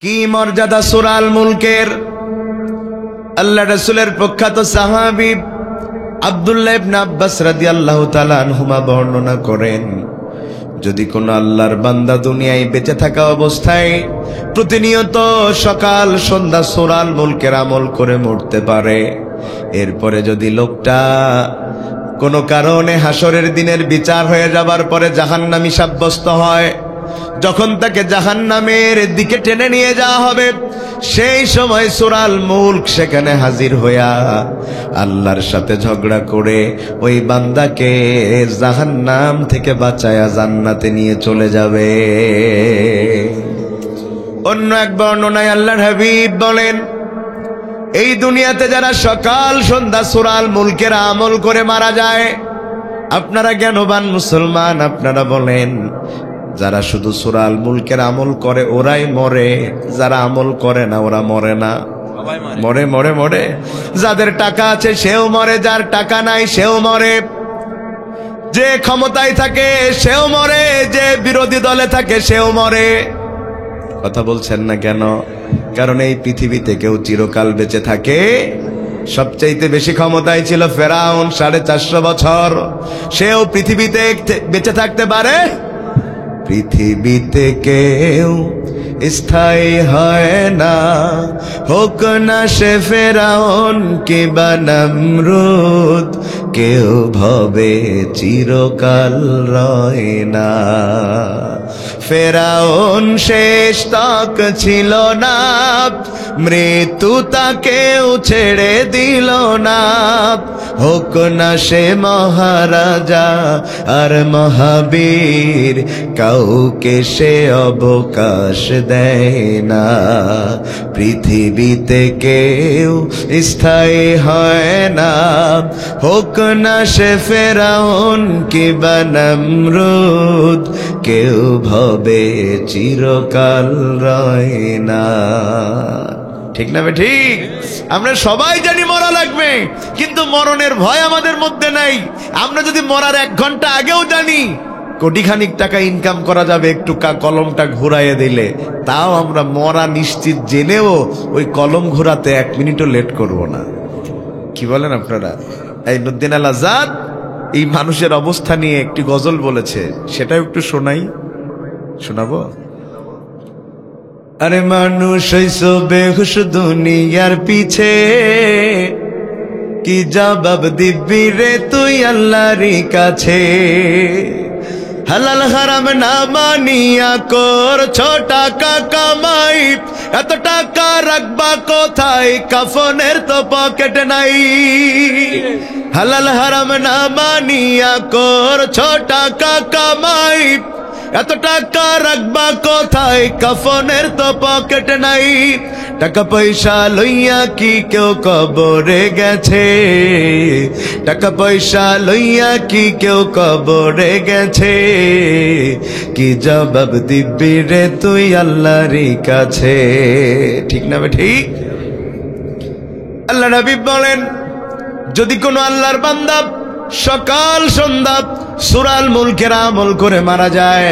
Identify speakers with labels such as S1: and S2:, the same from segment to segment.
S1: কি মর্যাদা সূরা আল মুলকের। আল্লাহ রাসূলের প্রখ্যাত সাহাবী আব্দুল্লাহ ইবনে আব্বাস রাদিয়াল্লাহু তাআলা আনহুমা বর্ণনা করেন, যদি কোন আল্লাহর বান্দা দুনিয়ায় বেঁচে থাকা অবস্থায় প্রতিনিয়ত সকাল সন্ধ্যা সূরা আল মুলকের আমল করে মরতে পারে, এরপরে যদি লোকটা কোনো কারণে হাসরের দিনের বিচার হয়ে যাবার পরে জাহান্নামী সাব্যস্ত হয়, যখন তাকে জাহান্নামের দিকে টেনে নিয়ে যাওয়া হবে, সেই সময় সূরা আল মুলক সেখানে হাজির হইয়া আল্লাহর সাথে ঝগড়া করে ওই বান্দাকে জাহান্নাম থেকে বাঁচায়া জান্নাতে নিয়ে চলে যাবে। অন্য এক বর্ণনায় আল্লাহর হাবিব বলেন, এই দুনিয়াতে যারা সকাল সন্ধ্যা সূরা আল মুলকের আমল করে মারা যায়, আপনারা জ্ঞানবান মুসলমান, আপনারা বলেন যারা শুধু সূরা আল মুলকের আমল করে ওরাই মরে, যারা আমল করে না ওরা মরে না? মরে মরে মরে। যাদের টাকা আছে সেও মরে, যার টাকা নাই সেও মরে, যে ক্ষমতায় থাকে সেও মরে, যে বিরোধী দলে থাকে সেও মরে। কথা বলছেন না কেন? কারণ এই পৃথিবীতে কেউ চিরকাল বেঁচে থাকে? সবচাইতে বেশি ক্ষমতায় ছিল ফেরাউন, 450 বছর, সেও পৃথিবীতে বেঁচে থাকতে পারে? পৃথিবীতে কেউ স্থায়ী হয় না, হোক না সে ফেরাউন কিংবা নমরুদ, কেউ ভবে চিরকাল রয় না। ফেরাউন শেষ তক ছিল না, মৃত্যু তাকেও ছেড়ে দিল না, হোক না সে মহারাজা আর মহাবীর, কাউকে সে অবকাশ দেয় না। পৃথিবীতে কেউ স্থায়ী হয় না, হোক না সে ফেরাউন কিংবা নমরুদ, কেউ ভবে চিরকাল রয় না। ঠিক না ঠিক? আমরা সবাই জানি মরা লাগবে, কিন্তু মরণের ভয় আমাদের মধ্যে নাই। আমরা যদি মরার 1 ঘন্টা আগেও জানি কোটিখানিক টাকা ইনকাম করা যাবে একটু কলমটা ঘুরাইয়ে দিলে, তাও আমরা মরা নিশ্চিত জেনেও ওই কলম ঘোরাতে 1 মিনিটও লেট করব না। কি বলেন আপনারা? এই নুরউদ্দিন আল আজাদ এই মানুষের অবস্থা নিয়ে একটি গজল বলেছে, সেটাও একটু শোনাবো। আরে মানুষ হইছো বেহুশ দুনিয়ার পিছে, কি জবাব দিবি রে তুই আল্লাহর কাছে? হালাল হারাম না মানিয়া করছো টাকা কামাই, এত টাকা রাখবা কোথায়? কাফনের তো পকেট নাই। হালাল হারাম না মানিয়া করছো টাকা কামাই, এত টাকা রাখবা কোথায়? কাফনের তো পকেট নাই। টাকা পয়সা লইয়া কি কেউ কবরে গেছে? টাকা পয়সা লইয়া কি কেউ কবরে গেছে? কি জবাব দিবি রে তুই আল্লাহর কাছে? ঠিক না ঠিক? আল্লাহ নবী বলেন, যদি কোনো আল্লাহর বান্দা সকাল সন্ধ্যা সূরা আল মুলকের আমল করে মারা যায়,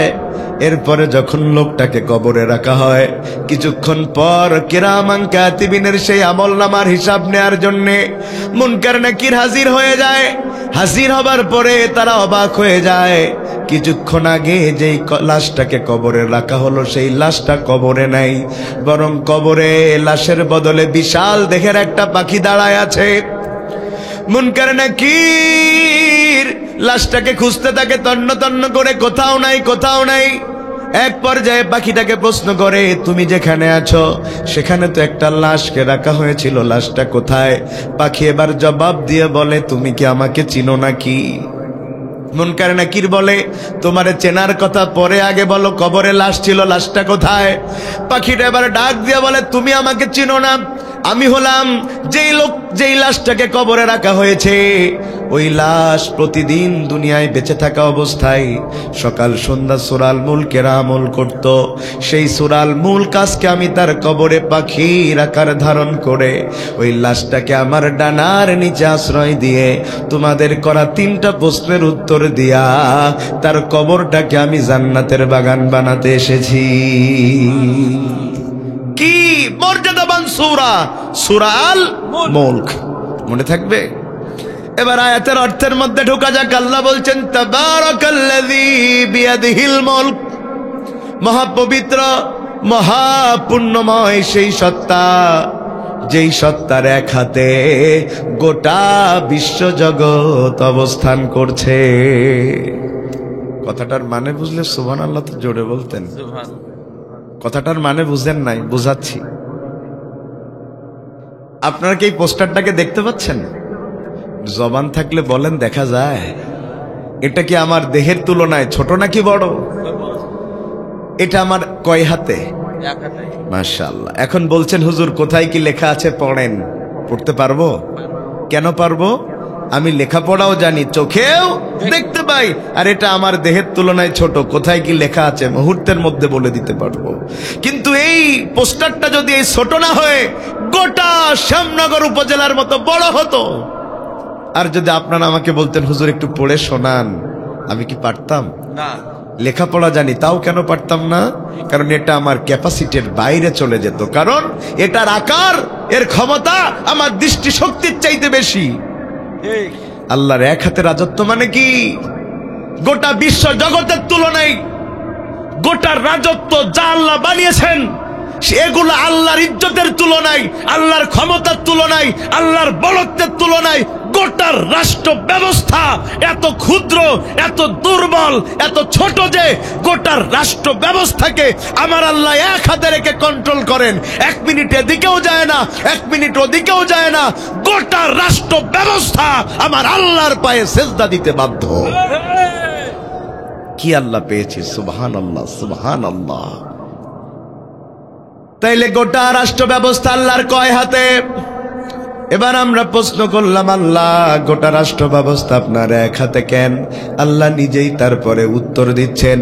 S1: এরপরে যখন লোকটাকে কবরে রাখা হয়, কিছুক্ষণ পর কিরামান কাতিবিনের সেই আমলনামার হিসাব নেয়ার জন্য মুনকার নাকির হাজির হয়ে যায়। হাজির হবার পরে তারা অবাক হয়ে যায়, কিছুক্ষণ আগে যেই লাশটাকে কবরে রাখা হলো সেই লাশটা কবরে নাই, বরং কবরে লাশের বদলে বিশাল দেহের একটা পাখি দাঁড়ায় আছে। মুনকার নাকির লাশটাকে খুঁজতে থাকে তন্ন তন্ন করে, কোথাও নাই কোথাও নাই। এক পর্যায়ে পাখিটাকে প্রশ্ন করে, তুমি যেখানে আছো সেখানে তো একটা লাশকে রাখা হয়েছিল, লাশটা কোথায়? পাখি এবার জবাব দিয়ে বলে, তুমি কি আমাকে চিনো নাকি? মুনকার নাকির বলে, তোমারে চেনার কথা পরে, আগে বলো কবরে লাশ ছিল, লাশটা কোথায়? পাখিটা এবার ডাক দিয়ে বলে, তুমি আমাকে চিনো না, আমি হলাম যেই লাশটাকে কবরে রাখা হয়েছে, ওই লাশ প্রতিদিন দুনিয়ায় বেঁচে থাকা অবস্থায় সকাল সন্ধ্যা সূরা আল মুলকের আমল করত। সেই সূরা আল মুলক আজকে আমি তার কবরে পাখির আকার ধারণ করে ওই লাশটাকে আমার ডানার নিচে আশ্রয় দিয়ে তোমাদের করা 3টা প্রশ্নের উত্তর দিয়া তার কবরটাকে আমি জান্নাতের বাগান বানাতে এসেছি। কি মর্যাদাবান সূরা, সূরা আল মুলক। মনে থাকবে? এবার আয়াতের অর্থের মধ্যে ঢোকা যাক। আল্লাহ বলছেন তাবারাকাল্লাযী বিয়াদিহিল মুলক, মহাপবিত্র মহাপুণ্যময় সেই সত্তা, যেই সত্তার এক হাতে গোটা বিশ্বজগৎ অবস্থান করছে। কথাটার মানে বুঝলে সুবহানাল্লাহ তো জোরে বলতেন। কথাটার মানে বুঝেন নাই, বুঝাচ্ছি। আপনারা কি এই পোস্টারটাকে দেখতে পাচ্ছেন? জবান থাকলে বলেন, দেখা যায়? এটা কি আমার দেহের তুলনায় ছোট নাকি বড়? এটা আমার কয় হাতে? মাশাআল্লাহ। এখন বলছেন হুজুর কোথায় কি লেখা আছে পড়েন। পড়তে পারবো? কেন পারবো? আমি লেখাপড়াও জানি, চোখেও দেখতে পাই, আর এটা আমার দেহের তুলনায় ছোট। কোথায় কি লেখা আছে মুহূর্তের মধ্যে বলে দিতে পারবো। কিন্তু এই পোস্টারটা যদি এই ছোট না হয়ে গোটা শ্যামনগর উপজেলার মতো বড় হতো, আর যদি আপনারা আমাকে বলতেন হুজুর একটু পড়ে শোনান, আমি কি পারতাম? না। লেখাপড়া জানি, তাও কেন পারতাম না? কারণ এটা আমার ক্যাপাসিটির বাইরে চলে যেত। কারণ এটার আকার, এর ক্ষমতা আমার দৃষ্টি শক্তির চাইতে বেশি। আল্লাহর এক হাতে রাজত্ব মানে কি? গোটা বিশ্ব জগতের তুলনায় গোটা রাজত্ব যা আল্লাহ বানিয়েছেন, এগুলো আল্লাহর ইজ্জতের তুলনায়, আল্লাহর ক্ষমতার তুলনায়, আল্লাহর বলত্বের তুলনায় গোটা রাষ্ট্র ব্যবস্থা এত ক্ষুদ্র, এত দুর্বল, এত ছোট যে গোটা রাষ্ট্র ব্যবস্থাকে আমার আল্লাহ এক হাতে রেখে কন্ট্রোল করেন। 1 মিনিট এদিকেও যায় না, 1 মিনিট ওদিকেও যায় না। গোটা রাষ্ট্র ব্যবস্থা আমার আল্লাহর পায়ে সেজদা দিতে বাধ্য। কি আল্লাহ পেয়েছি! সুবহানাল্লাহ, সুবহানাল্লাহ। তাইলে গোটা রাষ্ট্র ব্যবস্থা আল্লাহর কয় হাতে? এবার আমরা প্রশ্ন করলাম, আল্লাহ গোটা রাষ্ট্র ব্যবস্থা আপনার এক হাতে কেন? আল্লাহ নিজেই তারপরে উত্তর দিচ্ছেন,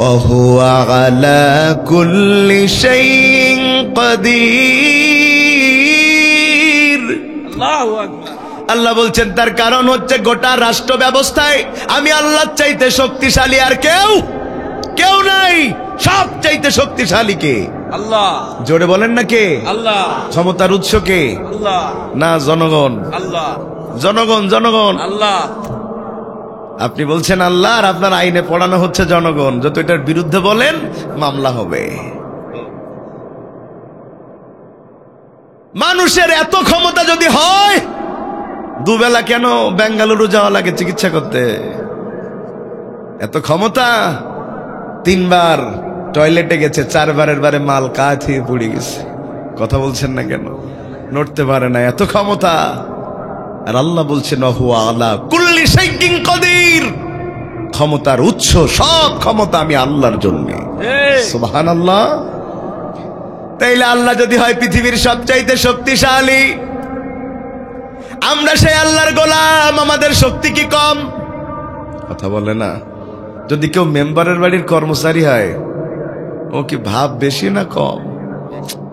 S1: ওহুয়া আলা কুল্লি শাইইন কাদির। আল্লাহু আকবার। আল্লাহ বলছেন তার কারণ হচ্ছে গোটা রাষ্ট্র ব্যবস্থায় আমি আল্লাহর চাইতে শক্তিশালী আর কেউ নাই। সব চাইতে শক্তিশালী কে? আল্লাহ। জোরে বলেন না কে? আল্লাহ। ক্ষমতার উৎস কে? আল্লাহ। না, জনগণ। আল্লাহ। জনগণ আল্লাহ। আপনি বলছেন আল্লাহ, আর আপনার আইনে পড়ানো হচ্ছে জনগণ। যত এটার বিরুদ্ধে বলেন মামলা হবে। মানুষের এত ক্ষমতা যদি হয়, দুবেলা কেন বেঙ্গালুরু যাওয়া লাগে চিকিৎসা করতে? এত ক্ষমতা। 3 বার টয়লেটে গেছে, 4 বারের বারে মাল কায় থেকে পড়ে গেছে। কথা বলছেন না কেন? নড়তে পারে না, এত ক্ষমতা। আর আল্লাহ বলছেন ওহুয়া আলা কুল্লি শাইইন কাদির। ক্ষমতার উৎস, সব ক্ষমতা আমি আল্লাহর জন্য। সুবহানাল্লাহ। তাইলে আল্লাহ যদি হয় পৃথিবীর সবচাইতে শক্তিশালী, আমরা সেই আল্লাহর গোলাম, আমাদের শক্তি কি কম? কথা বলে না। যদি কেউ মেম্বারের বাড়ির কর্মচারী হয়, ও কি ভাব বেশি না কম?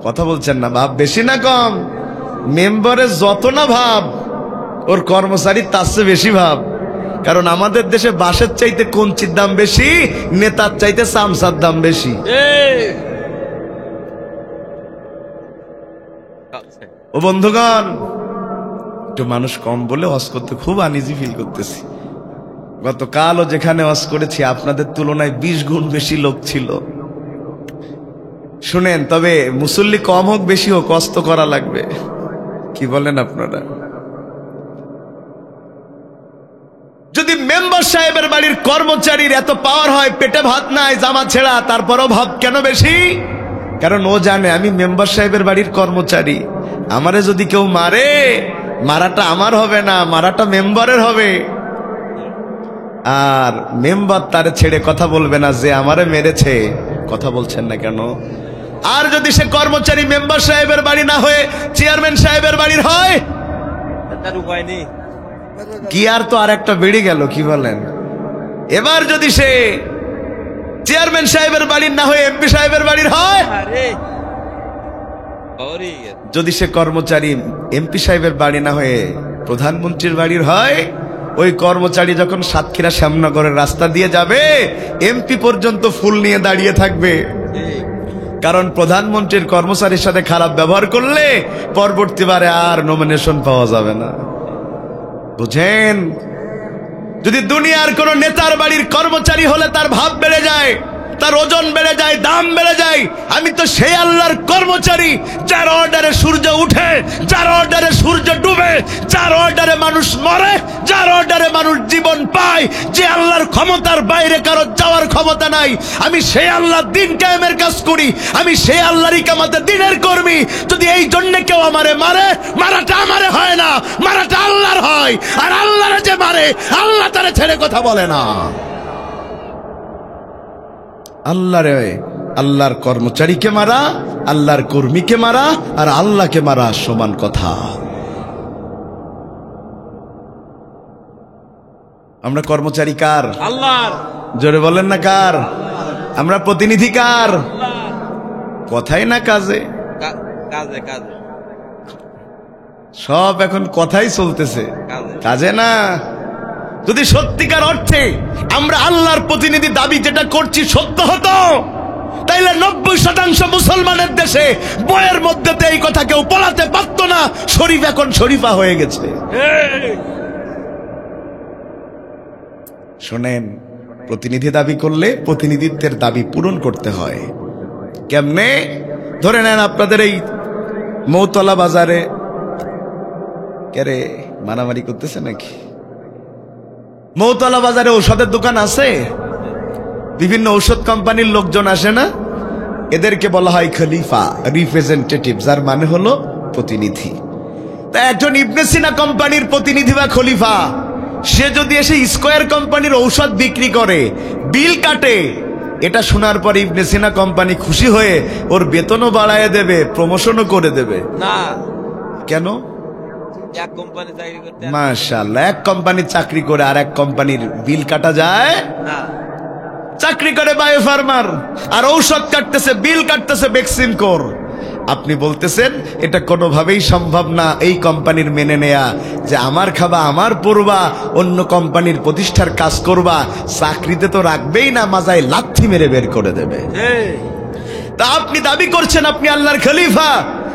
S1: কথা বলছেন না, ভাব বেশি না কম? মেম্বারের যত না ভাব, ওর কর্মচারী তার চেয়ে বেশি ভাব। কারণ আমাদের দেশে বাসের চাইতে কঞ্চির দাম বেশি, নেতার চাইতে চামচার দাম বেশি। ও বন্ধুগণ, একটু মানুষ কম বলে ওয়াজ করতে খুব আনইজি ফিল করতেছি। গতকালও যেখানে ওয়াজ করেছি আপনাদের তুলনায় 20 গুণ বেশি লোক ছিল। শুনেন, তবে মুসল্লি কম হোক বেশি হোক, কষ্ট করা লাগবে। কি বলেন আপনারা? যদি মেম্বার সাহেবের বাড়ির কর্মচারীর এত পাওয়ার হয়, পেটে ভাত নাই, জামা ছেঁড়া, তারপরও ভাব কেন বেশি? কারণ ও জানে আমি মেম্বার সাহেবের বাড়ির কর্মচারী। আমারে যদি কেউ মারে, মারাটা আমার হবে না, মারাটা মেম্বারের হবে। আর মেম্বার তারে ছেড়ে কথা বলবে না যে আমারে মেরেছে। কথা বলছেন না কেন? আর যদি সে কর্মচারী মেম্বার সাহেবের বাড়ি না হয়ে চেয়ারম্যান সাহেবের বাড়ির হয়, তার উপায় নেই। কি আর তো আর একটা বেড়ে গেল, কি বলেন? এবার যদি সে চেয়ারম্যান সাহেবের বাড়ির না হয়ে এমপি সাহেবের বাড়ির হয়, যদি সে কর্মচারী এমপি সাহেবের বাড়ি না হয়ে প্রধানমন্ত্রীর বাড়ির হয়, ওই কর্মচারী যখন সাতক্ষীরা শ্যামনগরের রাস্তা দিয়ে যাবে, এমপি পর্যন্ত ফুল নিয়ে দাঁড়িয়ে থাকবে। কারণ প্রধানমন্ত্রীর কর্মচারীর সাথে খারাপ ব্যবহার করলে পরবর্তীবারে আর নমিনেশন পাওয়া যাবে না। বুঝেন? যদি দুনিয়ার কোন নেতার বাড়ির কর্মচারী হলে তার ভাব বেড়ে যায়, তার ওজন বেড়ে যায়, দাম বেড়ে যায়, আমি তো সেই আল্লাহর কর্মচারী যার অর্ডারে সূর্য উঠে, যার অর্ডারে সূর্য ডুবে, যার অর্ডারে মানুষ মরে, যার অর্ডারে মানুষ জীবন পায়, যে আল্লাহর ক্ষমতার বাইরে কারো যাওয়ার ক্ষমতা নাই। আমি সেই আল্লাহর দিন কায়েমের কাজ করি, আমি সেই আল্লাহর ইকামতে দিনের কর্মী। যদি এই জন্য কেউ আমারে মারে, মারাটা আমারে হয় না, মারাটা আল্লাহর হয়। আর আল্লাহরে যে মারে, আল্লাহ তারে ছেড়ে কথা বলে না। আল্লাহর কর্মচারীকে মারা, আল্লাহর কর্মীকে মারা আর আল্লাহকে মারা সমান কথা। আমরা কর্মচারী কার? আল্লাহর। জোরে বলেন না কার? আমরা প্রতিনিধি কার? কথাই না কাজে,
S2: কাজে কাজে
S1: সব এখন কথাই চলতেছে, কাজে না। যদি সত্যিকার অর্থে আমরা আল্লাহর প্রতিনিধি দাবি যেটা করছি সত্য হতো, তাইলে 90% মুসলমানের দেশে বইয়ের মধ্যে এই কথা কেউ বলাতে পারত না। শরীফ এখন শরীফা হয়ে গেছে। শোনেন, প্রতিনিধি দাবি করলে প্রতিনিধিত্বের দাবি পূরণ করতে হয়। কেমনে? ধরে নেন আপনাদের এই মৌতলা বাজারে কেরে মারামারি করতেছে নাকি? মৌতলা বাজারে ঔষধের দোকান আছে, বিভিন্ন ঔষধ কোম্পানির লোকজন আসে না, এদেরকে বলা হয় খলিফা, রিপ্রেজেন্টেটিভ, যার মানে হলো প্রতিনিধি। তা একজন ইবনে সিনা কোম্পানির প্রতিনিধি বা খলিফা, সে যদি এসে স্কয়ার কোম্পানির ঔষধ বিক্রি করে, বিল কাটে, এটা শোনার পর ইবনে সিনা কোম্পানি খুশি হয়ে ওর বেতনও বাড়ায় দেবে, প্রমোশনও করে দেবে না। কেন? মাশাআল্লাহ, এক কোম্পানির চাকরি করে আর এক কোম্পানির বিল কাটা যায় না। চাকরি করে বায়ো ফার্মার আর ঔষধ কাটতেছে, বিল কাটতেছে ভ্যাকসিন কোর। আপনি বলতেছেন এটা কোনোভাবেই সম্ভব না এই কোম্পানির মেনে নেয়া, যে আমার খাবা, আমার পড়বা, অন্য কোম্পানির প্রতিষ্ঠার কাজ করবা, চাকরিতে তো রাখবেই না, মাজায় লাথি মেরে বের করে দেবে। তা আপনি দাবি করছেন আপনি আল্লাহর খলিফা,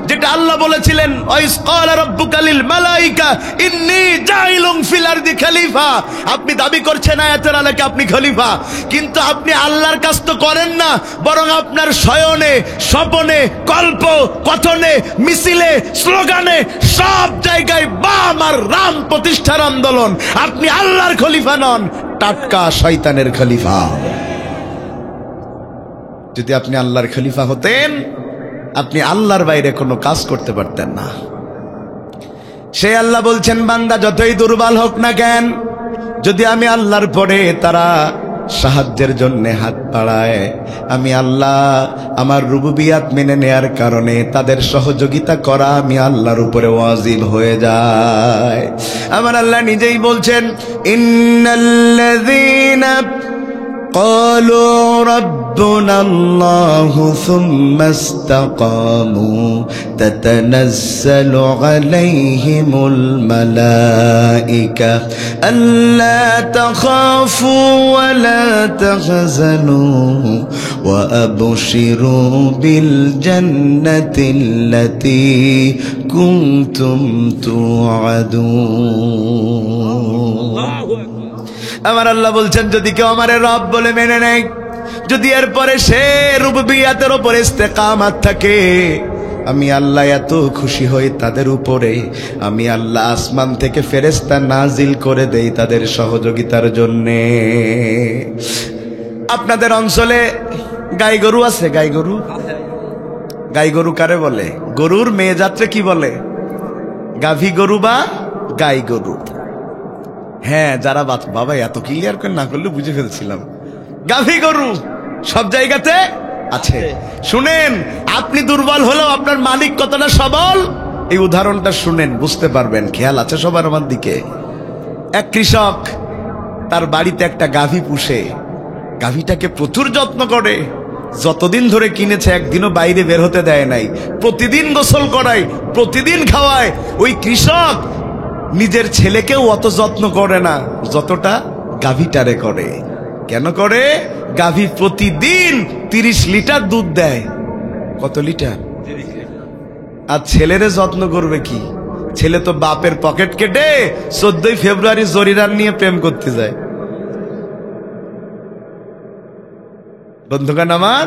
S1: যেটা আল্লাহ বলেছিলেন ওয়াইস ক্বালা রাব্বুকা লিল মালাইকা ইন্নী জাইলুন ফিল আরদি খলিফা। আপনি দাবি করছেন আয়াতের আলোকে আপনি খলিফা, কিন্তু আপনি আল্লাহর কাজ তো করেন না, বরং আপনার শয়নে, স্বপনে, কল্প কথনে, মিছিলে, স্লোগানে সব জায়গায় বাম আর রাম প্রতিষ্ঠার আন্দোলন। আপনি আল্লাহর খলিফা নন, টাটকা শয়তানের খলিফা। যদি আপনি আল্লাহর খলিফা হতেন, আপনি আল্লাহর বাইরে কোনো কাজ করতে পারতেন না। সে আল্লাহ বলছেন, বান্দা যতই দুর্বল হোক না কেন, যদি আমি আল্লাহর পরে তারা সাহায্যের জন্য হাত বাড়ায়, আমি আল্লাহ আমার রুবুবিয়াত মেনে নেয়ার কারণে তাদের সহযোগিতা করা আমি আল্লাহর উপরে ওয়াজিব হয়ে যায়। আমার আল্লাহ নিজেই বলছেন, ইন্নাল্লাযীনা قالوا ربنا الله ثم استقاموا تتنزل عليهم الملائكة ألا تخافوا ولا تحزنوا وأبشروا بالجنة التي كنتم توعدون। আমার আল্লাহ বলছেন, যদি কেউ আমারে রব বলে মেনে নেয়, যদি এরপরে সে রুবুবিয়াতের উপরে ইস্তেকামাত থাকে, আমি আল্লাহ এত খুশি হই তাদের উপরে, আমি আল্লাহ আসমান থেকে ফেরেশতা নাজিল করে দেই তাদের সহযোগিতার জন্যে। আপনাদের অঞ্চলে গাই গরু আছে? গাই গরু, গাই গরু কারে বলে? গরুর মেয়ে জাতরে কি বলে? গাভী গরু বা গাই গরু। হ্যাঁ, যারা বাবা এত ক্লিয়ার করে না করলে বুঝে ফেলছিলাম। গাভী গরু সব জায়গাতে আছে। শুনেন, আপনি দুর্বল হলেও আপনার মালিক কতটা সবল, এই উদাহরণটা শুনেন, বুঝতে পারবেন। খেয়াল আছে সবার আমার দিকে? এক কৃষক তার বাড়িতে একটা গাভী পুষে, গাভীটাকে প্রচুর যত্ন করে, যতদিন ধরে কিনেছে একদিনও বাইরে বের হতে দেয় নাই, প্রতিদিন গোসল করায়, প্রতিদিন খাওয়ায়। ওই কৃষক নিজের ছেলেকেও অত যত্ন করে না যতটা গাভীটারে করে। কেন করে? গাভী প্রতিদিন 30 লিটার দুধ দেয়। কত লিটার?
S2: 30 লিটার।
S1: আর ছেলেরে যত্ন করবে কি? ছেলে তো বাপের পকেট কেটে 14ই ফেব্রুয়ারি জরিরান নিয়ে প্রেম করতে যায়। বন্ধুগণ আমার,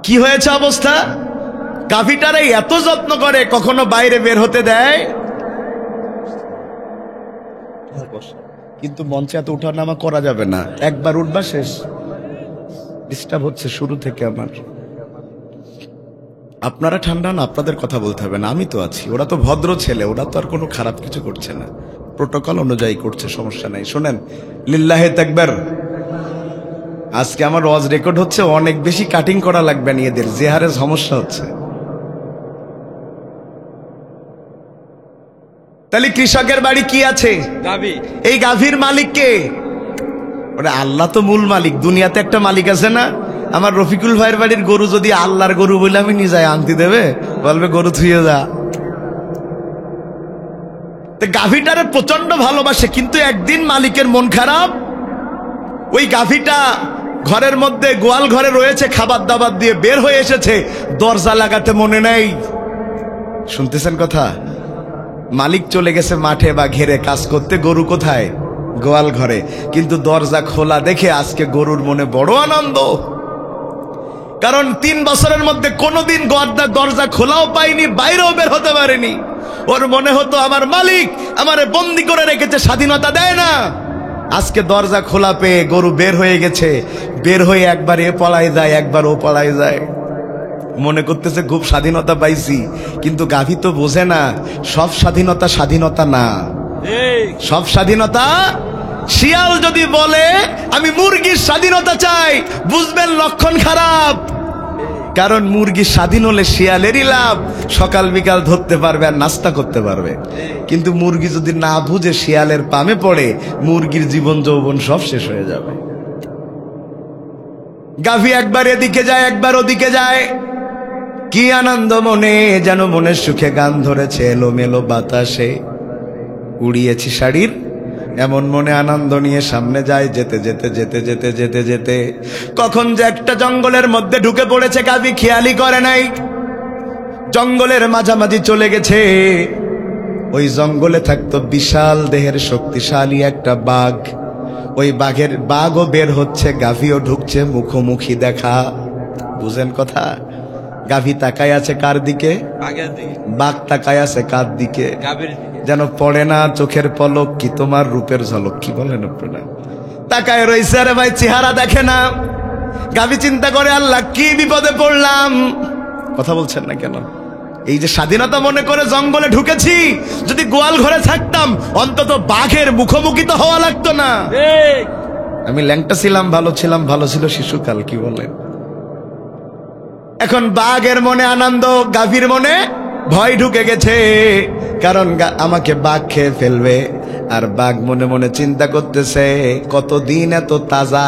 S1: কি হয়েছে অবস্থা? গাভীটারে এত যত্ন করে, কখনো বাইরে বের হতে দেয়, কিন্তু মঞ্চে এত উঠানামা করা যাবে না, একবার উঠবা শেষ। ডিস্টার্ব হচ্ছে শুরু থেকে আমার। আপনারা ঠান্ডা না, আপনাদের কথা বলতে হবে না, আমি তো আছি। ওরা তো ভদ্র ছেলে, ওরা তো আর কোনো খারাপ কিছু করছে না, প্রোটোকল অনুযায়ী করছে, সমস্যা নাই। শোনেন, লিল্লাহে তাকবীর। আজকে আমার ওয়াজ রেকর্ড হচ্ছে, অনেক বেশি কাটিং করা লাগবে না এদের, যে হারে সমস্যা হচ্ছে। তাহলে কৃষকের বাড়ি কি আছে?
S2: গাভী।
S1: এই গাভীর মালিক কে? ওরে আল্লাহ তো মূল মালিক। দুনিয়াতে একটা মালিক আছে না? আমার রফিকুল ভাইয়ের বাড়ির গরু যদি আল্লাহর গরু বলে আমি নিয়ে যাই, আনতে দেবে? বলবে গরু থুয়ে যা। গাভীটারে প্রচন্ড ভালোবাসে, কিন্তু একদিন মালিকের মন খারাপ। ওই গাভীটা ঘরের মধ্যে গোয়াল ঘরে রয়েছে, খাবার দাবার দিয়ে বের হয়ে এসেছে, দরজা লাগাতে মনে নেই। শুনতেছেন কথা? মালিক চলে গেছে মাঠে বা ঘেরে কাজ করতে, গরু কোথায়? গোয়াল ঘরে। কিন্তু দরজা খোলা দেখে আজকে গরুর মনে বড় আনন্দ, কারণ 3 বছরের মধ্যে কোনোদিন দরজা খোলাও পাইনি, বাইরেও বের হতে পারেনি। ওর মনে হতো আমার মালিক আমারে বন্দি করে রেখেছে, স্বাধীনতা দেয় না। আজকে দরজা খোলা পেয়ে গরু বের হয়ে গেছে, বের হয়ে একবার এ পলাই যায়, একবার ও পলাই যায়, মনে করতেছে খুব স্বাধীনতা পাইছি। কিন্তু গাভী তো বোঝে না, সব স্বাধীনতা স্বাধীনতা না। সব স্বাধীনতা, শিয়াল যদি বলে আমি মুরগির স্বাধীনতা চাই, বুঝবেন লক্ষণ খারাপ। কারণ মুরগি স্বাধীন হলে শিয়ালেরই লাভ, সকাল বিকাল ধরতে পারবে আর নাস্তা করতে পারবে। কিন্তু মুরগি যদি না বুঝে শিয়ালের পামে পড়ে, মুরগির জীবন যৌবন সব শেষ হয়ে যাবে। গাভী একবার এদিকে যায়, একবার ওদিকে যায়, কি আনন্দ মনে, যেন মনের সুখে গান ধরেছে এলোমেলো বাতাসে। উড়িয়েছি শাড়ির এমন মনে আনন্দ নিয়ে সামনে যায়, যেতে যেতে যেতে যেতে যেতে যেতে কখন যে একটা জঙ্গলের মধ্যে ঢুকে পড়েছে, গাভী খেয়ালই করে নাই। জঙ্গলের মাঝামাঝি চলে গেছে। ওই জঙ্গলে থাকতো বিশাল দেহের শক্তিশালী একটা বাঘ। ওই বাঘও বের হচ্ছে, গাভীও ঢুকছে, মুখোমুখি দেখা। বুঝেন কথা? গাভী তাকায় আছে কার দিকে? বাঘ তাকায় আছে কার দিকে? যেন পড়ে না চোখের পলক, কি তোমার রূপের ঝলক। কি বলেন আপনারা? তাকায় রইছে, আরে ভাই চেহারা দেখে না। গাভী চিন্তা করে, আল্লাহ কি বিপদে পড়লাম। কথা বলছেন না কেন? এই যে স্বাধীনতা মনে করে জঙ্গলে ঢুকেছি, যদি গোয়াল ঘরে থাকতাম অন্তত বাঘের মুখোমুখি তো হওয়া লাগতো না। আমি ল্যাংটা ছিলাম, ভালো ছিলাম, ভালো ছিল শিশুকাল। কি বলেন? এখন বাঘের মনে আনন্দ, গাভীর মনে ভয় ঢুকে গেছে, কারণ আমাকে বাঘ খেয়ে ফেলবে। আর বাঘ মনে মনে চিন্তা করতেছে, কতদিন এত তাজা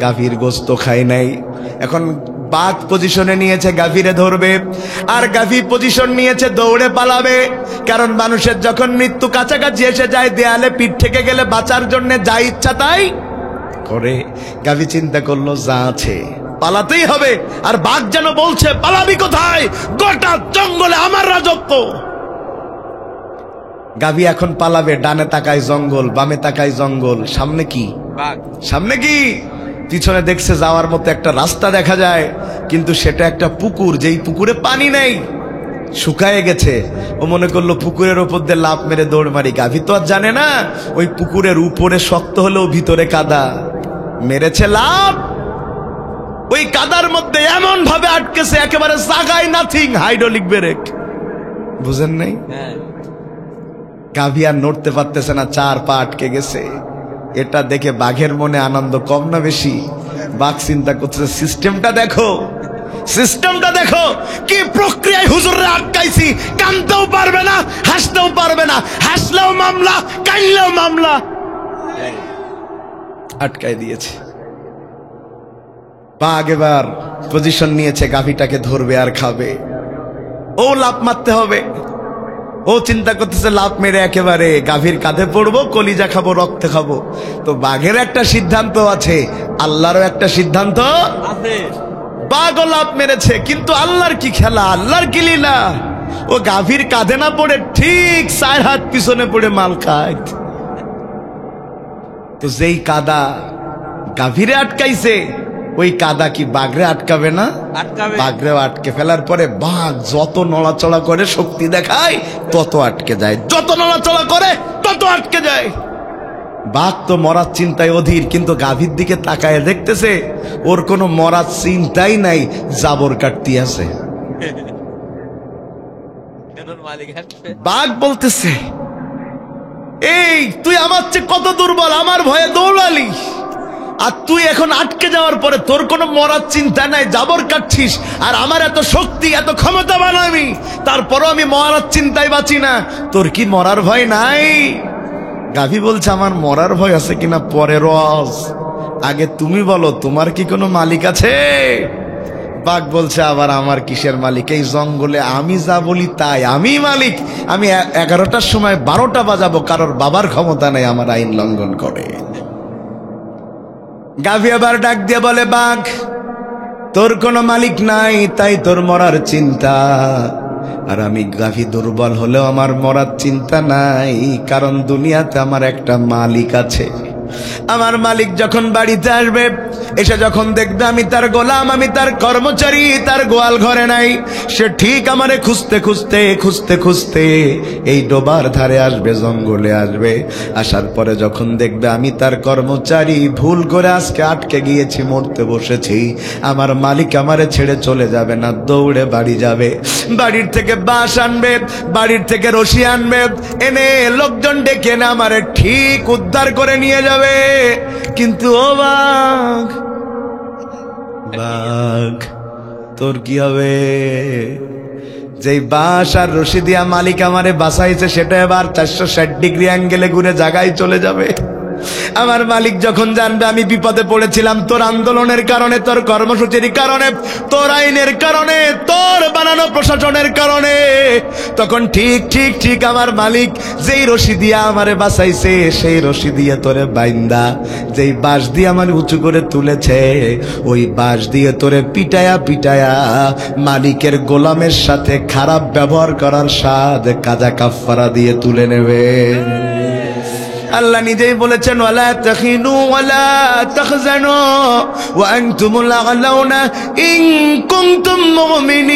S1: গাভীর গোস্ত খাই নাই। এখন বাঘ পজিশনে নিয়েছে গাভীরে ধরবে, আর গাভী পজিশন নিয়েছে দৌড়ে পালাবে। কারণ মানুষের যখন মৃত্যু কাছাকাছি এসে যায়, দেয়ালে পিঠ থেকে গেলে বাঁচার জন্য যা ইচ্ছা তাই করে। গাভী চিন্তা করলো, যা আছে পালাতেই হবে। আর বাঘ যেন বলছে, পালাবি কোথায়? গোটা জঙ্গলে আমার রাজত্ব। গাভী এখন পালাবে, ডানে তাকায় জঙ্গল, বামে তাকায় জঙ্গল, সামনে কি? সামনে কি? পিছনে দেখছে যাওয়ার মতো একটা রাস্তা দেখা যায়, কিন্তু সেটা একটা পুকুর, যেই পুকুরে পানি নেই, শুকায় গেছে। ও মনে করলো পুকুরের ওপর দিয়ে লাফ মেরে দৌড় মারি। গাভী তো আর জানে না ওই পুকুরের উপরে শক্ত হলেও ভিতরে কাদা। মেরেছে লাফ, ওই কাদার মধ্যে এমন ভাবে আটকেছে, একেবারে জাগায় নাথিং, হাইড্রোলিক ব্রেক। বুঝেন নাই? গাভী আর নড়তে পারতেছে না, 4 পা আটকে গেছে। এটা দেখে বাঘের মনে আনন্দ কম না বেশি? বাঘ চিন্তা করছে, সিস্টেমটা দেখো, সিস্টেমটা দেখো, কি প্রক্রিয়ায় হুজুররে আটকাইছি। কানতেও পারবে না, হাসতেও পারবে না, হাসলেও মামলা, কানলেও মামলা। আটকাই দিয়েছে। বাঘ এবার পজিশন নিয়েছে, গাভীটাকে ধরবে আর খাবে। ও লাফ মারতে হবে। ও চিন্তা করতেছে, লাফ মেরে একেবারে গাভীর কাঁধে পড়বো, কলিজা খাবো, রক্ত খাবো। তো বাঘের একটা সিদ্ধান্ত আছে, আল্লাহরও একটা সিদ্ধান্ত আছে। বাঘও লাভ মেরেছে, কিন্তু আল্লাহর কি খেলা, আল্লাহর কি লীলা। ও গাভীর কাঁধে না পড়ে ঠিক 4 হাত পিছনে পড়ে মাল খায়। তো যেই কাদা গাভীরে আটকাইছে, ওই কাদা কি বাঘরে আটকাবে না?
S2: আটকাবে।
S1: বাঘরেও আটকে ফেলার পরে বাঘ যত নড়াচড়া করে, শক্তি দেখায়, তত আটকে যায়, যত নড়াচড়া করে তত আটকে যায়। বাঘ তো মরার চিন্তায় অধীর, কিন্তু গাভীর দিকে তাকায় দেখতেছে ওর কোনো মরার চিন্তাই নাই, জাবর কাটতি আছে।
S2: মালিক আসবে।
S1: বাঘ বলতেছে, এই তুই আমার চেয়ে কত দুর্বল, আমার ভয়ে দৌড়ালি, আর তুই এখন আটকে যাওয়ার পরে তোর কোনো মরার চিন্তা নাই, জাবর কাটছিস, আর আমার এত শক্তি, এত ক্ষমতাবান আমি, তারপরও আমি মরার চিন্তায় বাঁচি না, তোর কি মরার ভয় নাই? গাভী বলছে, আমার মরার ভয় আছে কিনা পরে রস, আগে তুমি বলো তোমার কি কোনো মালিক আছে? বাঘ বলছে, আবার আমার কিসের মালিক, এই জঙ্গলে আমি যা বলি তাই, আমি মালিক, আমি 11টার সময় 12টা বাজাবো, কারোর বাবার ক্ষমতা নেই আমার আইন লঙ্ঘন করে। গাভী আবার ডাক দিয়ে বলে, বাঘ তোর কোনো মালিক নাই, তাই তোর মরার চিন্তা, আর আমি গাভী দুর্বল হলেও আমার মরার চিন্তা নাই, কারণ দুনিয়াতে আমার একটা মালিক আছে। আমার মালিক যখন বাড়িতে আসবে, এসে যখন দেখবে আমি তার গোলাম, আমি তার কর্মচারী, তার গোয়াল ঘরে নাই, সে ঠিক আমারে খুঁজতে খুঁজতে খুঁজতে খুঁজতে এই ডোবার ধারে আসবে, জঙ্গলে আসবে, আসার পরে যখন দেখবে আমি তার কর্মচারী, ভুল করে আজকে আটকে গিয়েছি, মরতে বসেছি, আমার মালিক আমারে ছেড়ে চলে যাবে না, দৌড়ে বাড়ি যাবে, বাড়ির থেকে বাঁশ আনবে, বাড়ির থেকে রশি আনবে, এনে লোকজন ডেকে এনে আমারে ঠিক উদ্ধার করে নিয়ে যাবে। কিন্তু ও বাঘ, বাঘ তোর কি হবে? যেই বাঁশ আর রশি দিয়া মালিক আমারে বাঁচাইছে, সেটা এবার 460 ডিগ্রি অ্যাঙ্গেলে ঘুরে জায়গায় চলে যাবে। আমার মালিক যখন জানবে আমি বিপদে পড়েছিলাম তোর আন্দোলনের কারণে, তোর কর্মসূচির কারণে, তোর আইনের কারণে, তোর বানানো প্রশাসনের কারণে, তখন ঠিক ঠিক ঠিক আমার মালিক যেই রশি দিয়া আমারে বাঁচাইছে, সেই রশি দিয়ে তোরে বাইন্দা, যেই বাঁশ দিয়ে আমার উঁচু করে তুলেছে, ওই বাঁশ দিয়ে তোরে পিটায়া পিটায়া মালিকের গোলামের সাথে খারাপ ব্যবহার করার স্বাদ কাজা কাফফারা দিয়ে তুলে নেবে। আল্লাহ নিজেই বলেছেন, ওয়ালা তাখিনু ওয়ালা তাহজানু ওয়া আনতুমুল আ'লাউনা ইন কুনতুম মুমিনিন।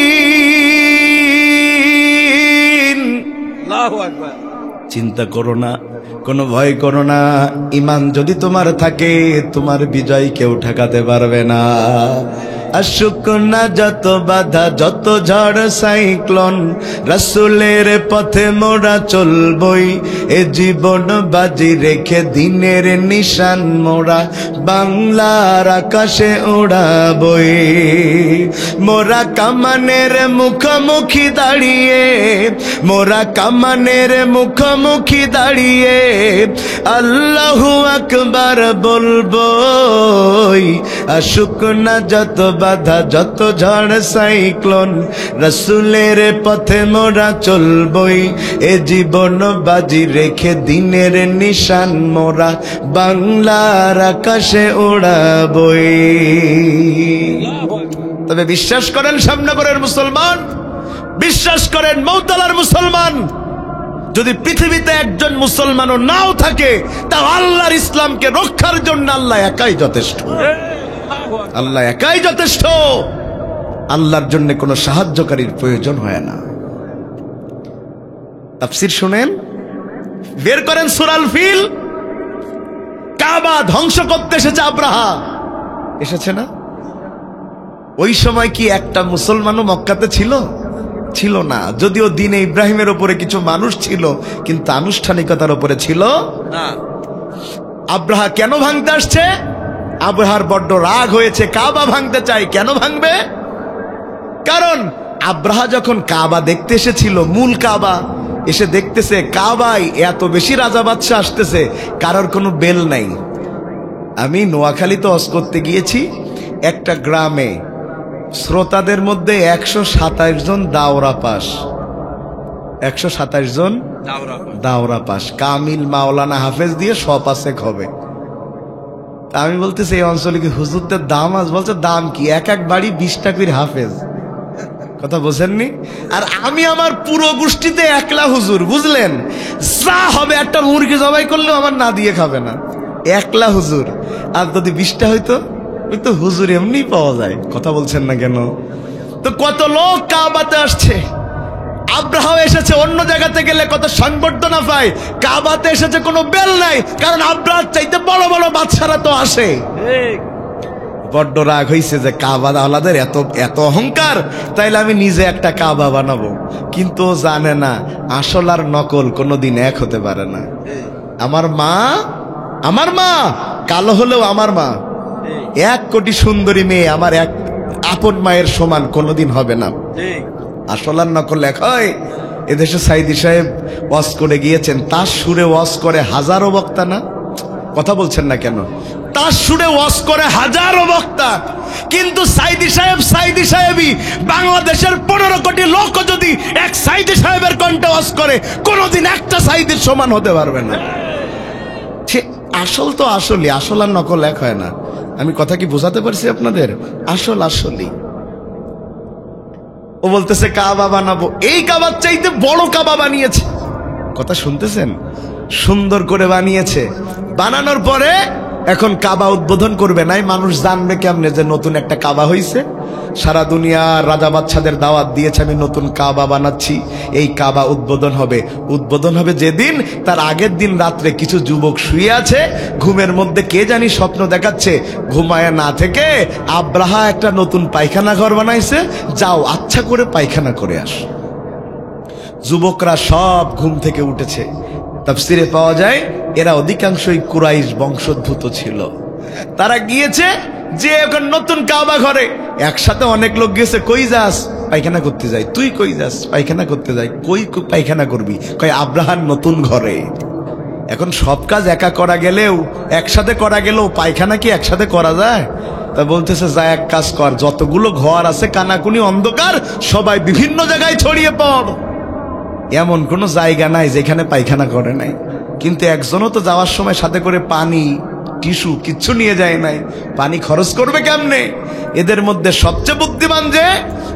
S2: আল্লাহু আকবার।
S1: চিন্তা করো না, কোনো ভয় করো না, ঈমান যদি তোমার থাকে, তোমার বিজয় কেউ ঠেকাতে পারবে না। আসুক না যত বাধা, যত ঝড় সাইক্লোন, রাসূলের পথে মোরা চলবই, এ জীবন বাজি রেখে দিনের নিশান মোরা বাংলার আকাশে উড়াবই। মোরা কামানের মুখোমুখি দাঁড়িয়ে, মোরা কামানের মুখোমুখি দাঁড়িয়ে আল্লাহু আকবার বলবই। আসুক না যত বাধা, যত ঝড় সাইক্লোন, রাসূলের পথে মোরা চলবই, এ জীবন বাজি রেখে দিনের নিশান মোরা বাংলার আকাশে উড়াবই। তবে বিশ্বাস করেন শ্যামনগরের মুসলমান, বিশ্বাস করেন মৌতলার মুসলমান, যদি পৃথিবীতে একজন মুসলমানও নাও থাকে, তা আল্লাহর ইসলামকে রক্ষার জন্য আল্লাহ একাই যথেষ্ট, আল্লাহ একাই যথেষ্ট। আল্লাহর জন্য কোনো সাহায্যকারীর প্রয়োজন হয় না। তাফসীর শুনেন, বের করেন সূরা আল ফিল। কাবা ধ্বংস করতে এসেছে আব্রাহা, এসেছে না? ওই সময় কি একটা মুসলমানও মক্কাতে ছিল? ছিল না। যদিও দিনে ইব্রাহিমের উপরে কিছু মানুষ ছিল, কিন্তু আনুষ্ঠানিকতার উপরে ছিল না। আব্রাহা কেন ভাঙতে আসছে? আব্রাহার বড্ড রাগ হয়েছে, কাবা ভাঙতে চাই। কেন ভাঙবে? কারণ আব্রাহা যখন কাবা দেখতে এসেছিল, মূল কাবা, এসে দেখতেছে কাবায় এত বেশি রাজা বাদশা আসতেছে, কারোর কোনো বেল নাই। আমি নোয়াখালীতে হজ করতে গিয়েছি, একটা গ্রামে শ্রোতাদের মধ্যে 127 জন দাওরা পাস, 127 জন দাওরা পাস, কামিল মাওলানা হাফেজ দিয়ে 100 পাসেক হবে। তা আমি বলতেছি এই অঞ্চলে কি হুজুরদের দাম আছে? বলছে দাম কি, এক এক বাড়ি 20টা করে হাফেজ। কথা বোঝেননি? আর আমি আমার পুরো গোষ্ঠীতে একলা হুজুর, বুঝলেন? যা হবে একটা মুরগি জবাই করলেও আমার না দিয়ে খাবে না, একলা হুজুর। আর যদি 20টা হইতো, ওই তো হুজুর এমনি পাওয়া যায়। কথা বলছেন না কেন? তো কত লোক কাবাতে আসছে, আব্রাহাও এসেছে, অন্য জায়গাতে গেলে কত সংবর্ধনা পায়, কাবাতে এসেছে কোনো বেল নাই, কারণ আব্রাহার চাইতে বড় বড় বাদশারা তো আসে। বড্ড রাগ হইছে যে কাবা আলাদের এত এত অহংকার, তাইলে আমি নিজে একটা কাবা বানাবো। কিন্তু ও জানে না আসল আর নকল কোনোদিন এক হতে পারে না। আমার মা কালো হলেও আমার মা, 1 কোটি সুন্দরী মেয়ে আমার এক আপন মায়ের সমান কোনোদিন হবে না। আসল আর নকল এক হয়। এদেশে সাইদি সাহেব ওয়াজ করে গিয়েছেন, তার সুরে ওয়াজ করে হাজারো বক্তা না? কথা বলছেন না কেন? তার সুরে ওয়াজ করে হাজারো বক্তা, কিন্তু সাইদি সাহেবই বাংলাদেশের 15 কোটি লোক যদি এক সাইদি সাহেবের কণ্ঠে ওয়াজ করে, কোনোদিন একটা সাইদির সমান হতে পারবে না। আসল তো আসলই, আসল আর নকল এক হয় না। আমি কথা কি বোঝাতে পারছি আপনাদের? আসলই। ও বলতেছে কাবা বানাবো, এই কাবার চাইতে বড় কাবা বানিয়েছে। কথা শুনতেছেন? সুন্দর করে বানিয়েছে। বানানোর পরে এখন কাবা উদ্বোধন করবে, নাই মানুষ জানবে কেমনে যে নতুন একটা কাবা হইছে? সারা দুনিয়ার রাজা বাদশাদের দাওয়াত দিয়েছে, আমি নতুন কাবা বানাচ্ছি, এই কাবা উদ্বোধন হবে যেদিন, তার আগের দিন রাত্রে কিছু যুবক শুয়ে আছে, ঘুমের মধ্যে কে জানি স্বপ্ন দেখাচ্ছে, ঘুমায় না থেকে আব্রাহা একটা নতুন পায়খানা ঘর বানাইছে, যাও আচ্ছা করে পায়খানা করে আস। যুবকরা সব ঘুম থেকে উঠেছে। তাফসিরে পাওয়া যায় এরা অধিকাংশই কুরাইশ বংশোদ্ভূত ছিল। তারা গিয়েছে যে এখন নতুন কাবা ঘরে, একসাথে অনেক লোক গেছে। কই যাস? পায়খানা করতে যাই। তুই কই যাস? পায়খানা করতে যাই। কই পায়খানা করবি? কই আব্রাহার নতুন ঘরে। এখন সব কাজ একা করা গেলেও, একসাথে করা গেলেও পায়খানা কি একসাথে করা যায়? তা বলতেছে যা এক কাজ কর, যতগুলো ঘর আছে কানাকুনি অন্ধকার, সবাই বিভিন্ন জায়গায় ছড়িয়ে পড়। এমন কোনো জায়গা নাই যেখানে পায়খানা করে নাই। কিন্তু একজনও তো যাওয়ার সময় সাথে করে পানি, টিস্যু কিচ্ছু নিয়ে যায় নাই। পানি খরচ করবে কেমনে? এদের মধ্যে সবচেয়ে বুদ্ধিমান যে,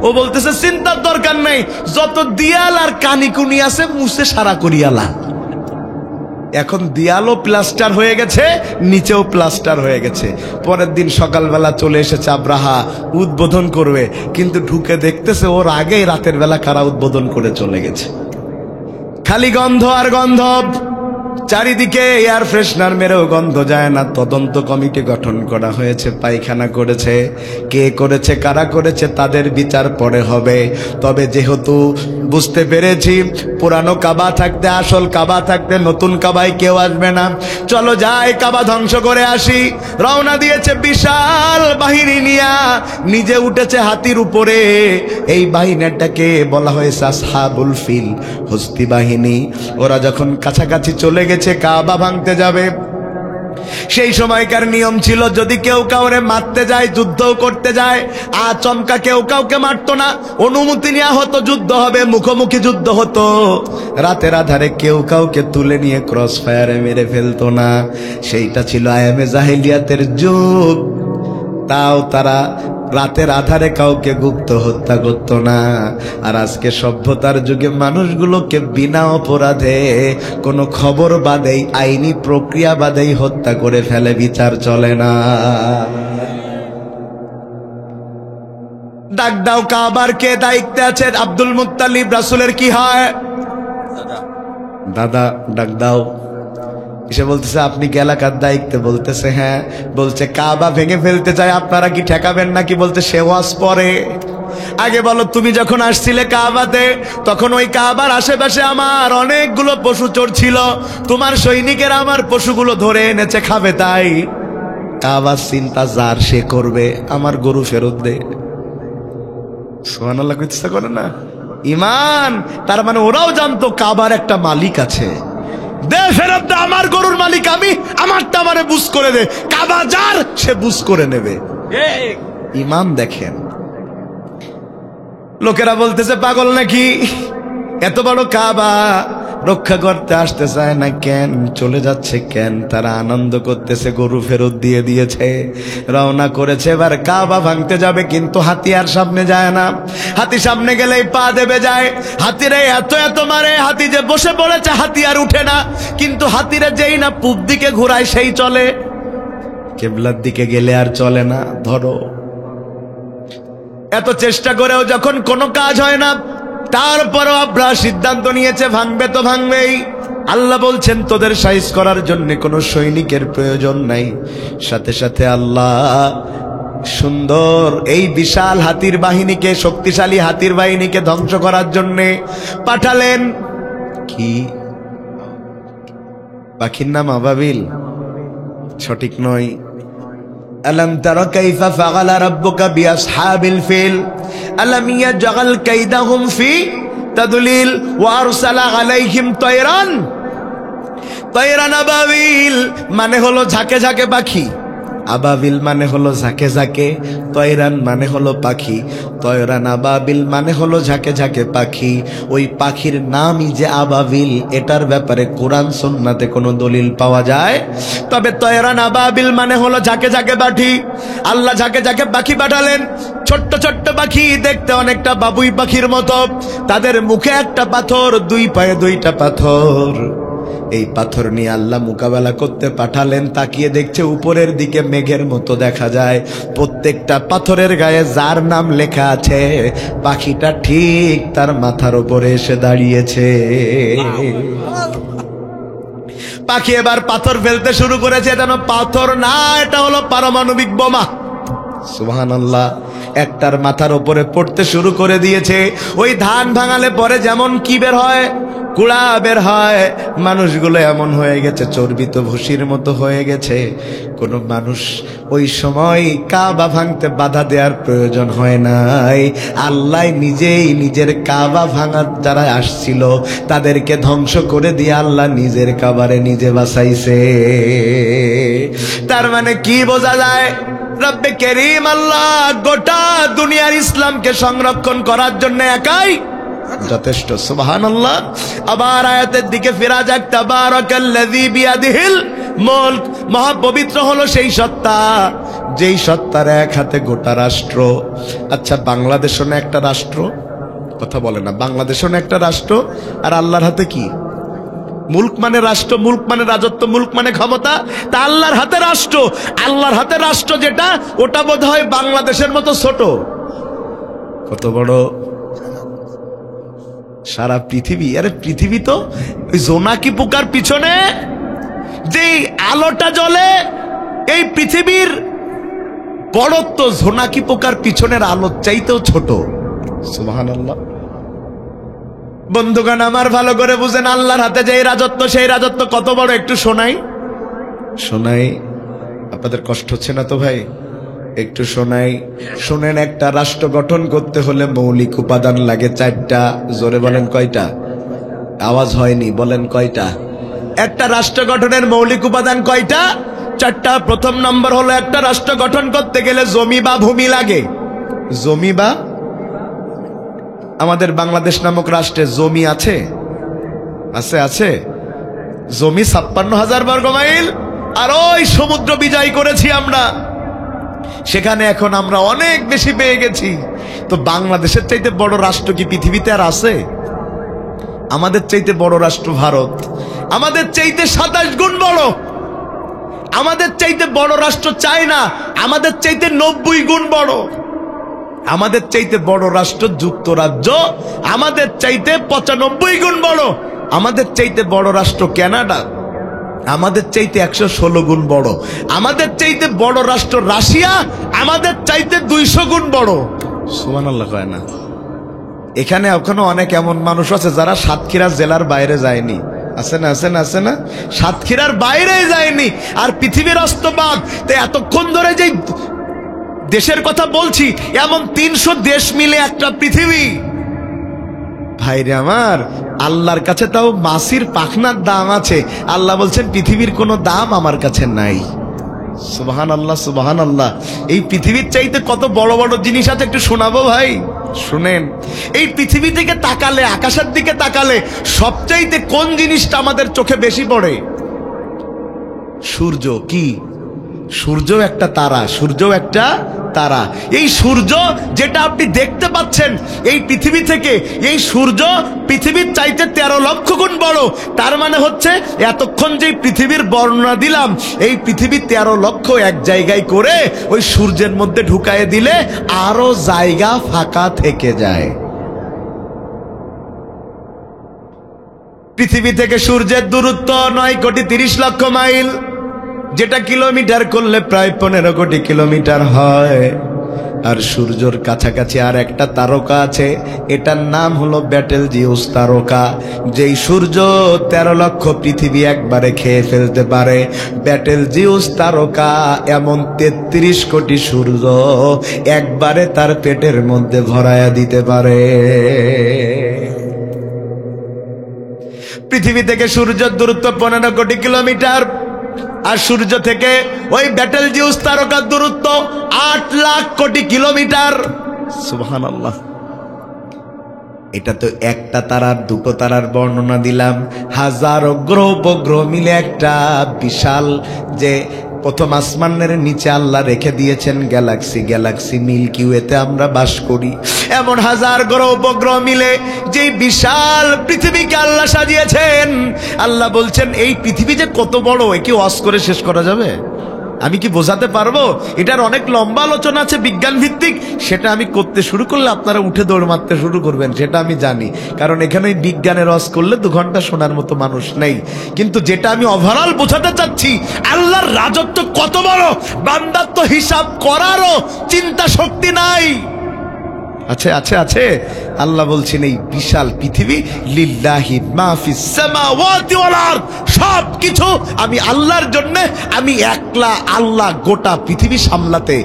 S1: ও বলতেছে চিন্তার দরকার নেই, যত দিয়াল আর কানিকুনি আছে মুছে সারা করিয়ালা। এখন দিয়ালও প্লাস্টার হয়ে গেছে, নিচেও প্লাস্টার হয়ে গেছে। পরের দিন সকালবেলা চলে এসেছে আব্রাহা, উদ্বোধন করবে, কিন্তু ঢুকে দেখতেছে ওর আগেই রাতের বেলা কারা উদ্বোধন করে চলে গেছে। খালি গন্ধ আর গন্ধ, চারিদিকে এয়ার ফ্রেশনার মেরেও গন্ধ যায় না। তদন্ত কমিটি গঠন করা হয়েছে, পায়খানা করেছে, কে করেছে, কারা করেছে, তাদের বিচার পরে হবে। তবে যেহেতু বুঝতে পেরেছি পুরানো কাবা থাকতে, আসল কাবা থাকতে নতুন কাবায় কেউ আসবে না, চলো যাই কাবা ধ্বংস করে আসি। রওনা দিয়েছে বিশাল বাহিনী নিয়া, নিজে উঠেছে হাতির উপরে। এই বাহিনীটাকে বলা হয়েছে আসহাবুল ফিল, হস্তি বাহিনী। ওরা যখন কাছাকাছি চলে গেছে কাবা ভাঙতে যাবে, সেই সময়কার নিয়ম ছিল যদি কেউ কাউরে মারতে যায়, যুদ্ধও করতে যায়, আচমকা কেউ কাউকে মারতো না, অনুমতি নেওয়া হতো, যুদ্ধ হবে, মুখোমুখি যুদ্ধ হতো। রাতের আধারে কেউ কাউকে তুলে নিয়ে ক্রস ফায়ারে মেরে ফেলতো না। সেইটা ছিল আয়ামে জাহেলিয়াতের যুগ। তাও তারা রাতের আধারে কাউকে গুপ্ত হত্যা করতো না। আর আজকে সভ্যতার যুগে মানুষগুলোকে বিনা অপরাধে, কোনো খবর বাদেই, আইনি প্রক্রিয়া বাদেই হত্যা করে ফেলে, বিচার চলে না। ডাক দাও কাবার কে দায়িত্বে আছে? আব্দুল মুত্তালিব রাসূলের কি হয়? দাদা ডাক দাও। এসে বলতেছে আপনি কি এলাকার দায়িত্বে? বলতেছে হ্যাঁ। বলছে কাবা ভেঙে ফেলতে চাই, আপনারা কি ঠেকাবেন নাকি? বলতে সে ওয়াজ পরে। আগে বলো তুমি যখন আসছিলে কাবাতে, তখন ওই কাবার আশেপাশে আমার অনেকগুলো পশু চোর ছিল, তোমার সৈনিকেরা আমার পশুগুলো ধরে এনেছে খাবে, তাই কাবার চিন্তা যার সে করবে, আমার গরু ফেরত দে। সুবহানাল্লাহ কইতে ইচ্ছা করে না? ঈমান। তার মানে ওরাও জানতো কাবার একটা মালিক আছে, দে ফেরত দে, আমার গরুর মালিক আমি, আমারটা আমারে বুঝ করে দে, কাবা যার সে বুঝ করে নেবে। ঈমান দেখেন। লোকেরা বলতেছে পাগল নাকি, এত বড় কাবা রক্ষা করতে আসতে চায় না কেন, চলে যাচ্ছে কেন? তারা আনন্দ করতেছে, গরু ফেরত দিয়ে দিয়েছে, রওনা করেছে, এবার কাবা ভাঙতে যাবে, কিন্তু হাতি আর সামনে যায় না। হাতি সামনে গেলেই পা দেবে যায়, হাতিরে এত এত মারে, হাতি যে বসে পড়েছে, হাতি আর উঠে না। কিন্তু হাতিরে যেই না পূব দিকে ঘুরায় সেই চলে, কেবলার দিকে গেলে আর চলে না। ধরো, এত চেষ্টা করেও যখন কোনো কাজ হয় না, তারপরও আব্রাহা সিদ্ধান্ত নিয়েছে ভাঙবে তো ভাঙবেই। আল্লাহ বলছেন তোদের সাইজ করার জন্য কোনো সৈনিকের প্রয়োজন নাই। সাথে সাথে আল্লাহ সুন্দর এই বিশাল হাতির বাহিনীকে, শক্তিশালী হাতির বাহিনীকে ধ্বংস করার জন্য পাঠালেন। কি পাখির নাম? আবাবিল? সঠিক নয়। আলম তারা কাইফা ফাআলা রাব্বুকা বিআসহাবিল ফিল আলাম ইয়াজআল কাইদাহুম ফি তাদলিল ওয়া আরসালা আলাইহিম তায়রান। তায়রান আবাবিল মানে হলো ঝাঁকে ঝাঁকে পাখি, আবাবিল মানে হলো ঝাঁকে ঝাঁকে, তয়রান মানে হলো পাখি। তয়রান আবাবিল মানে হলো ঝাঁকে ঝাঁকে পাখি। ওই পাখির নামই যে আবাবিল, এটার ব্যাপারে কোরআন সুন্নাতে কোনো দলিল পাওয়া যায়? তবে তয়রান আবাবিল মানে হলো ঝাঁকে ঝাঁকে পাখি। আল্লাহ ঝাঁকে ঝাঁকে পাখি পাঠালেন, ছোট্ট ছোট্ট পাখি, দেখতে অনেকটা বাবুই পাখির মতো। তাদের মুখে একটা পাথর, দুই পায়ে দুইটা পাথর। এই পাথর নিয়ে আল্লাহ মোকাবেলা করতে পাঠালেন। তাকিয়ে দেখছে উপরের দিকে মেঘের মতো দেখা যায়, প্রত্যেকটা পাথরের গায়ে যার নাম লেখা আছে, পাখিটা ঠিক তার মাথার উপরে এসে দাঁড়িয়েছে। পাখি এবার পাথর ফেলতে শুরু করেছে, যেন পাথর না, এটা হলো পারমাণবিক বোমা। সুবহানাল্লাহ। একটার মাথার উপরে পড়তে শুরু করে দিয়েছে। ওই ধান ভাঙালে পরে যেমন কি বের হয়, কুড়া বের হয়, মানুষগুলো এমন হয়ে গেছে, চর্বিত ভুসির মতো হয়ে গেছে। কোনো মানুষ ওই সময় কাবা ভাঙতে বাধা দেওয়ার প্রয়োজন হয় নাই। আল্লাহ নিজেই নিজের কাবা ভাঙার যারা আসছিল তাদেরকে ধ্বংস করে দিয়ে আল্লাহ নিজের কাবারে নিজে বাঁচাইছে। তার মানে কি বোঝা যায়? রব্বে করিম আল্লাহ গোটা দুনিয়ার ইসলামকে সংরক্ষণ করার জন্য একাই যথেষ্ট। সুবহানাল্লাহ। আবার আয়াতের দিকে ফিরা যাক। তাবারাকাল্লাযী বিয়াদিহিল মুলক, মহাপবিত্র হলো সেই সত্তা যেই সত্তার এক হাতে গোটা রাষ্ট্র। আচ্ছা, বাংলাদেশও না একটা রাষ্ট্র? কথা বলে না, বাংলাদেশও না একটা রাষ্ট্র? আর আল্লাহর হাতে কি? মুলক মানে রাষ্ট্র, মুলক মানে রাজত্ব, মুলক মানে ক্ষমতা। তা আল্লাহর হাতে রাষ্ট্র, আল্লাহর হাতে রাষ্ট্র যেটা, ওটা বোধ হয় বাংলাদেশের মতো ছোট। কত বড় সারা পৃথিবী! আরে পৃথিবী তো ওই জোনাকি পোকার পিছনে যে আলোটা জ্বলে, এই পৃথিবীর বড়ত্ব জোনাকি পোকার পিছনের আলোর চাইতেও ছোট। সুবহানাল্লাহ। বন্ধুগণ আমার, ভালো করে বুঝেন, আল্লাহর হাতে যে রাজত্ব, সেই রাজত্ব কত বড় একটু শোনাই। শোনাই? আপনাদের কষ্ট হচ্ছে না তো ভাই? একটু শোনাই। শোনেন, একটা রাষ্ট্র গঠন করতে হলে মৌলিক উপাদান লাগে 4টা। জোরে বলেন কয়টা? আওয়াজ হয়নি, বলেন কয়টা? একটা রাষ্ট্র গঠনের মৌলিক উপাদান কয়টা? 4টা। প্রথম নম্বর হলো, একটা রাষ্ট্র গঠন করতে গেলে জমি বা ভূমি লাগে। জমি বা, আমাদের বাংলাদেশ নামক রাষ্ট্রে জমি আছে? আছে, আছে। জমি 56,000 বর্গমাইল। আর ওই সমুদ্র বিজয় করেছি আমরা, সেখানে এখন আমরা অনেক বেশি পেয়ে গেছি। তো বাংলাদেশের চাইতে বড় রাষ্ট্র কি পৃথিবীতে আর আছে? আমাদের চাইতে বড় রাষ্ট্র ভারত, আমাদের চাইতে 27 গুণ বড়। আমাদের চাইতে বড় রাষ্ট্র চায়না, আমাদের চাইতে 90 গুণ বড়। আমাদের চাইতে বড় রাষ্ট্র যুক্তরাজ্য, আমাদের চাইতে 95 গুণ বড়। আমাদের চাইতে বড় রাষ্ট্র কানাডা, আমাদের চাইতে 116 গুণ বড়। আমাদের চাইতে বড় রাষ্ট্র রাশিয়া, আমাদের চাইতে 200 গুণ বড়। সুবহানাল্লাহ কয় না? এখানে ওখানে অনেক এমন মানুষ আছে যারা সাতক্ষীরা জেলার বাইরে যায়নি। আছে না? আছে না? আছে না? সাতক্ষীরার বাইরে যায়নি। আর পৃথিবীর অস্তবাদ। তো এতক্ষণ ধরে যে দেশের কথা বলছি, এমন 300 দেশ মিলে একটা পৃথিবী। ভাইরে আমার, আল্লাহর কাছে তাও মাছির পাখনার দাম আছে। আল্লাহ বলছেন পৃথিবীর কোনো দাম আমার কাছে নাই। সুবহানাল্লাহ সুবহানাল্লাহ। এই পৃথিবীর চাইতে কত বড় বড় জিনিস আছে, একটু শোনাবো ভাই, শুনেন। এই পৃথিবী থেকে তাকালে, আকাশের দিকে তাকালে সবচাইতে কোন জিনিসটা আমাদের চোখে বেশি পড়ে? সূর্য। কি? সূর্য একটা তারা, সূর্য একটা তারা। এই সূর্য যেটা আপনি দেখতে পাচ্ছেন এই পৃথিবী থেকে, এই সূর্য পৃথিবীর চাইতে 13 লক্ষ গুণ বড়। তার মানে হচ্ছে এতক্ষণ যে পৃথিবীর বর্ণনা দিলাম, এই পৃথিবী 13 লক্ষ এক জায়গায় করে ওই সূর্যের মধ্যে ঢুকায়ে দিলে আরো জায়গা ফাঁকা থেকে যায়। পৃথিবী থেকে সূর্যের দূরত্ব 9,30,00,000 মাইল, যেটা কিলোমিটার করলে প্রায় 15 কোটি কিলোমিটার হয়। আর সূর্যের কাছাকাছি আর একটা তারকা আছে, এটার নাম হলো বেটেলজিউস তারকা। যেই সূর্য 13 লক্ষ পৃথিবী একবারে খেয়ে ফেলতে পারে, বেটেলজিউস তারকা এমন 33 কোটি সূর্য একবারে তার পেটের মধ্যে ভরায়া দিতে পারে। পৃথিবী থেকে সূর্যের দূরত্ব 15 কোটি কিলোমিটার, আর সূর্য থেকে ওই বেটেলজিউস তারকার দূরত্ব 8 লাখ কোটি কিলোমিটার। সুবহানাল্লাহ। এটা তো একটা তারার, দুটো তারার বর্ণনা দিলাম, হাজারো গ্রহ উপগ্রহ মিলে একটা বিশাল, যে প্রথম আসমানের নিচে আল্লাহ রেখে দিয়েছেন গ্যালাক্সি, গ্যালাক্সি মিল্কি ওয়েতে আমরা বাস করি। এমন হাজার গ্রহ উপগ্রহ মিলে যে বিশাল পৃথিবীকে আল্লাহ সাজিয়েছেন। আল্লাহ বলছেন এই পৃথিবী যে কত বড়, একে ওয়াজ করে শেষ করা যাবে? আমি কি বোঝাতে পারবো? এটার অনেক লম্বা আলোচনা আছে বিজ্ঞান ভিত্তিক, সেটা আমি করতে শুরু করলে আপনারা উঠে দৌড় মারতে শুরু করবেন, সেটা আমি জানি। কারণ এখানে বিজ্ঞানের ওয়াজ করলে 2 ঘন্টা শোনার মতো মানুষ নেই। কিন্তু যেটা আমি ওভারঅল বোঝাতে চাচ্ছি, আল্লাহর রাজত্ব কত বড়, বান্দার তো হিসাব করারও চিন্তা শক্তি নাই। আছে আছে আছে। আল্লাহ বলছেন এই বিশাল পৃথিবী, লিল্লাহি মা ফিস সামাওয়াতি ওয়াল আরদ, সব কিছু আমি আল্লাহর জন্য, আমি একলা আল্লাহ গোটা পৃথিবী সামলাতে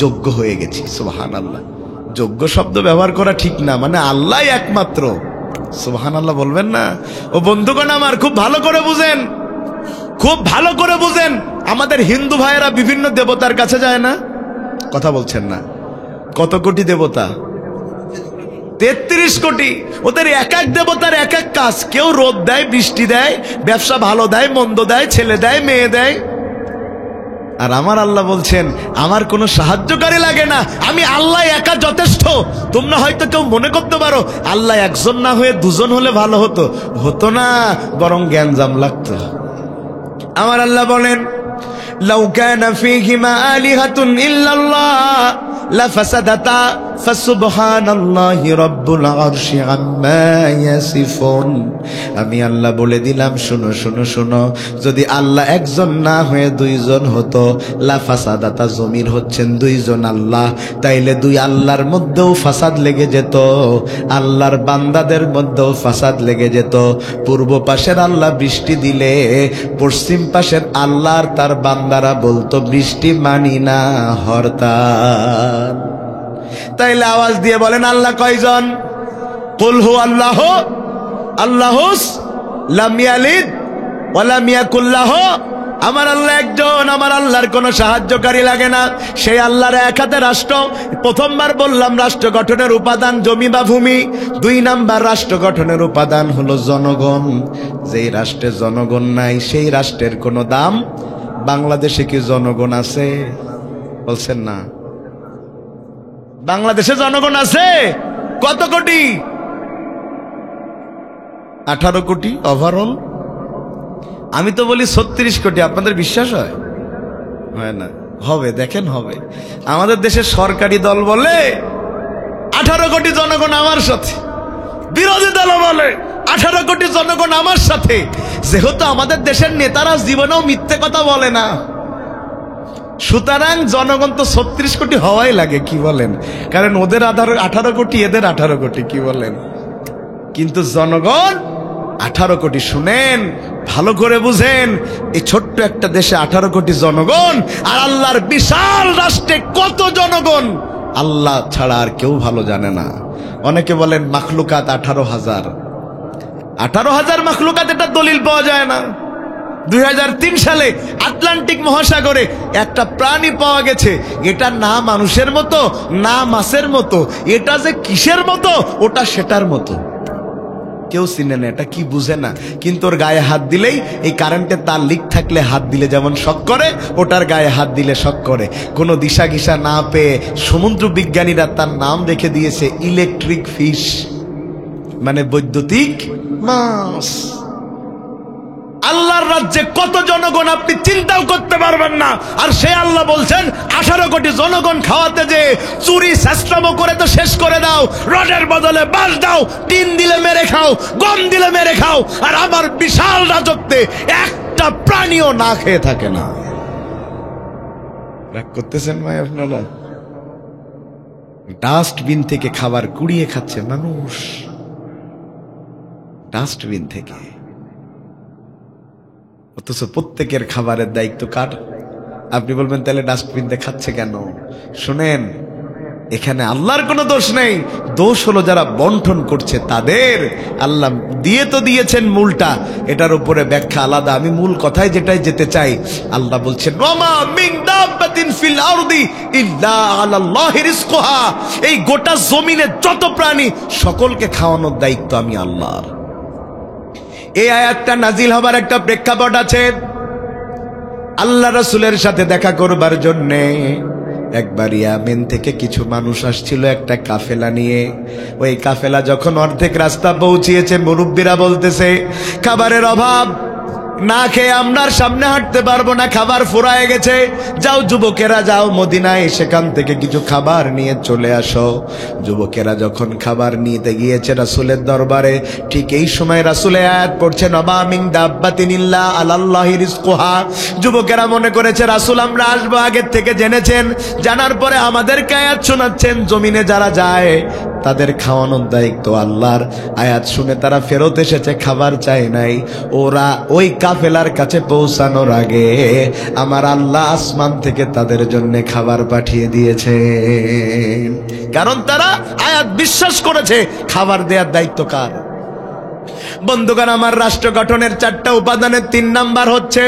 S1: যোগ্য হয়ে গেছি। সুবহানাল্লাহ। যোগ্য শব্দ ব্যবহার করা ঠিক না, মানে আল্লাহ একমাত্র। সুবহানাল্লাহ বলবেন না? ও বন্ধুগণ আমার, খুব ভালো করে বুঝেন, খুব ভালো করে বুঝেন। আমাদের হিন্দু ভাইয়েরা বিভিন্ন দেবতার কাছে যায় না? কথা বলছেন না? কত কোটি দেবতা? 33 কোটি। ওদের এক এক দেবতার এক এক কাজ। কেউ রোদ দেয়, বৃষ্টি দেয়, ব্যবসা ভালো দেয়, মন্দ দেয়, ছেলে দেয়, মেয়ে দেয়। আর আমার আল্লাহ বলছেন আমার কোনো সাহায্যকারী লাগে না, আমি আল্লাহ একা যথেষ্ট। তোমরা হয়তো কেউ মনে করতে পারো আল্লাহ একজন না হয়ে 2 জন হলে ভালো হতো। হতো না, বরং জ্ঞানজাম লাগতো। আমার আল্লাহ বলেন লাউ কানা ফীহিমা আলিহাতুন ইল্লাল্লাহ লাফাসাদাতা ফাসুবহানাল্লাহি রাব্বুল আরশি আম্মা ইয়াসিফুন। আমি আল্লাহ বলে দিলাম, শুনো শুনো শুনো, যদি আল্লাহ একজন না হয়ে 2 জন হতো, লাফাসাদাতা, জমির হচ্ছেন 2 জন আল্লাহ, তাইলে 2 আল্লাহর মধ্যেও ফাসাদ লেগে যেত, আল্লাহর বান্দাদের মধ্যেও ফাসাদ লেগে যেত। পূর্ব পাশের আল্লাহ বৃষ্টি দিলে পশ্চিম পাশের আল্লাহ আর তার বান্দারা বলতো বৃষ্টি মানি না, হরতাল। তাইলে আওয়াজ দিয়ে বলেন আল্লাহ কয়জন? কুল হু আল্লাহ আল্লাহুস লাম ইয়ালিদ ওয়া লাম ইয়াকুল লাহু। আমার আল্লাহ একজন, আমার আল্লাহর কোনো সাহায্যকারী লাগে না। সেই আল্লাহর এক হাতে রাষ্ট্র। প্রথমবার বললাম রাষ্ট্র গঠনের উপাদান জমি বা ভূমি। 2 নাম্বার রাষ্ট্র গঠনের উপাদান হলো জনগণ। যেই রাষ্ট্রে জনগণ নাই সেই রাষ্ট্রের কোনো দাম। বাংলাদেশে কি জনগণ আছে? বলছেন না? বাংলাদেশে জনগণ আছে কত কোটি? 18 কোটি ওভারঅল। আমি তো বলি 36 কোটি। আপনাদের বিশ্বাস হয়? হয় না? হবে, দেখেন হবে। আমাদের দেশের সরকারি দল বলে 18 কোটি জনগণ আমার সাথে, বিরোধী দল বলে 18 কোটি জনগণ আমার সাথে। যেহেতু আমাদের দেশের নেতারা জীবনেও মিথ্যে কথা বলে না, সুতরাং জনগণ তো 36 কোটি হওয়াই লাগে। কি বলেন? কারণ ওদের 18 কোটি, এদের 18 কোটি। কি বলেন? কিন্তু জনগণ 18 কোটি। শুনেন, ভালো করে বুঝেন, এই ছোট্ট একটা দেশে 18 কোটি জনগণ, আর আল্লাহর বিশাল রাষ্ট্রে কত জনগণ আল্লাহ ছাড়া আর কেউ ভালো জানে না। অনেকে বলেন মাখলুকাত 18,000। 18,000 মাখলুকাত, এটা দলিল পাওয়া যায় না। 2003 সালে আটলান্টিক মহাসাগরে একটা প্রাণী পাওয়া গেছে। এটা না মানুষের মতো না মাছের মতো, এটা যে কিসের মতো, ওটা সেটার মতো। কেউ চিনে না, এটা কি বুঝে না, কিন্তু ওর গায়ে হাত দিলেই, এই কারেন্টের তার লিক থাকলে হাত দিলে যেমন শক করে, ওটার গায়ে হাত দিলে শক করে। কোনো দিশা গিশা না পেয়ে সমুদ্র বিজ্ঞানীরা তার নাম রেখে দিয়েছে ইলেকট্রিক ফিশ, মানে বৈদ্যুতিক মাছ। আল্লাহর রাজ্যে কত জনগণ আপনি চিন্তাও করতে পারবেন না, আর সে আল্লাহ বলছেন 18 কোটি জনগণ খাওয়াতে যে চুরি চেষ্টামো করে তো শেষ করে দাও, রডের বদলে বাঁশ দাও, টিন দিলে মেরে খাও, গম দিলে মেরে খাও, আর আমার বিশাল রাজত্বে একটা প্রাণীও না খেয়ে থাকে না। রাগ করতেছেন ভাই আপনারা? ডাস্টবিন থেকে খাবার কুড়িয়ে খাচ্ছে মানুষ, ডাস্টবিন থেকে। অথচ প্রত্যেকের খাবারের দায়িত্ব কার? আপনি বলবেন তাহলে ডাস্টবিন দিয়ে খাচ্ছে কেন? শুনেন, এখানে আল্লাহর কোনো দোষ নেই, দোষ হলো যারা বন্টন করছে তাদের। আল্লাহ দিয়ে তো দিয়েছেন মূলটা, এটার উপরে ব্যাখ্যা আলাদা। আমি মূল কথায় যেটাই যেতে চাই, আল্লাহ বলছেন ওয়ামা মিন দাব্বাতিন ফিল আরদি ইল্লা আলাল্লাহি রিজকুহা, এই গোটা জমিনে যত প্রাণী সকলকে খাওয়ানোর দায়িত্ব আমি আল্লাহর। এই আয়াতটা নাজিল হবার একটা প্রেক্ষাপট আছে। আল্লাহ রাসূলের সাথে দেখা করবার জন্যে একবার ইয়ামেন থেকে কিছু মানুষ আসছিল একটা কাফেলা নিয়ে। ওই কাফেলা যখন অর্ধেক রাস্তা পৌঁছিয়েছে, মুরব্বীরা বলতেছে খাবারের অভাব, না খেয়ে আমরা সামনে হাঁটতে পারবো না, খাবার ফুরায় গেছে। যাও যুবকেরা যাও মদিনায়, সেখান থেকে কিছু খাবার নিয়ে চলে আসো। যুবকেরা যখন খাবার নিতে গিয়েছে রাসূলের দরবারে, ঠিক এই সময় রাসূল আয়াত পড়ছেন ওমা মিন দাব্বাতিন ইল্লা আলাল্লাহি রিজকুহা। যুবকেরা মনে করেছে রাসূল আমরা আসবো, আগের থেকে জেনেছেন, জানার পরে আমাদেরকে আয়াত শোনাচ্ছেন জমিনে যারা যায় তাদের খাওয়ানোর দায়িত্ব আল্লাহর। আয়াত শুনে তারা ফেরত এসেছে, খাবার চাই নাই। ওরা ওই কাফেলার কাছে পৌঁছানোর আগে আমার আল্লাহ আসমান থেকে তাদের জন্য খাবার পাঠিয়ে দিয়েছে, কারণ তারা আয়াত বিশ্বাস করেছে খাবার দেওয়ার দায়িত্ব কার। বন্ধুগণ, আমার রাষ্ট্র গঠনের 4টা উপাদানের 3 নাম্বার হচ্ছে,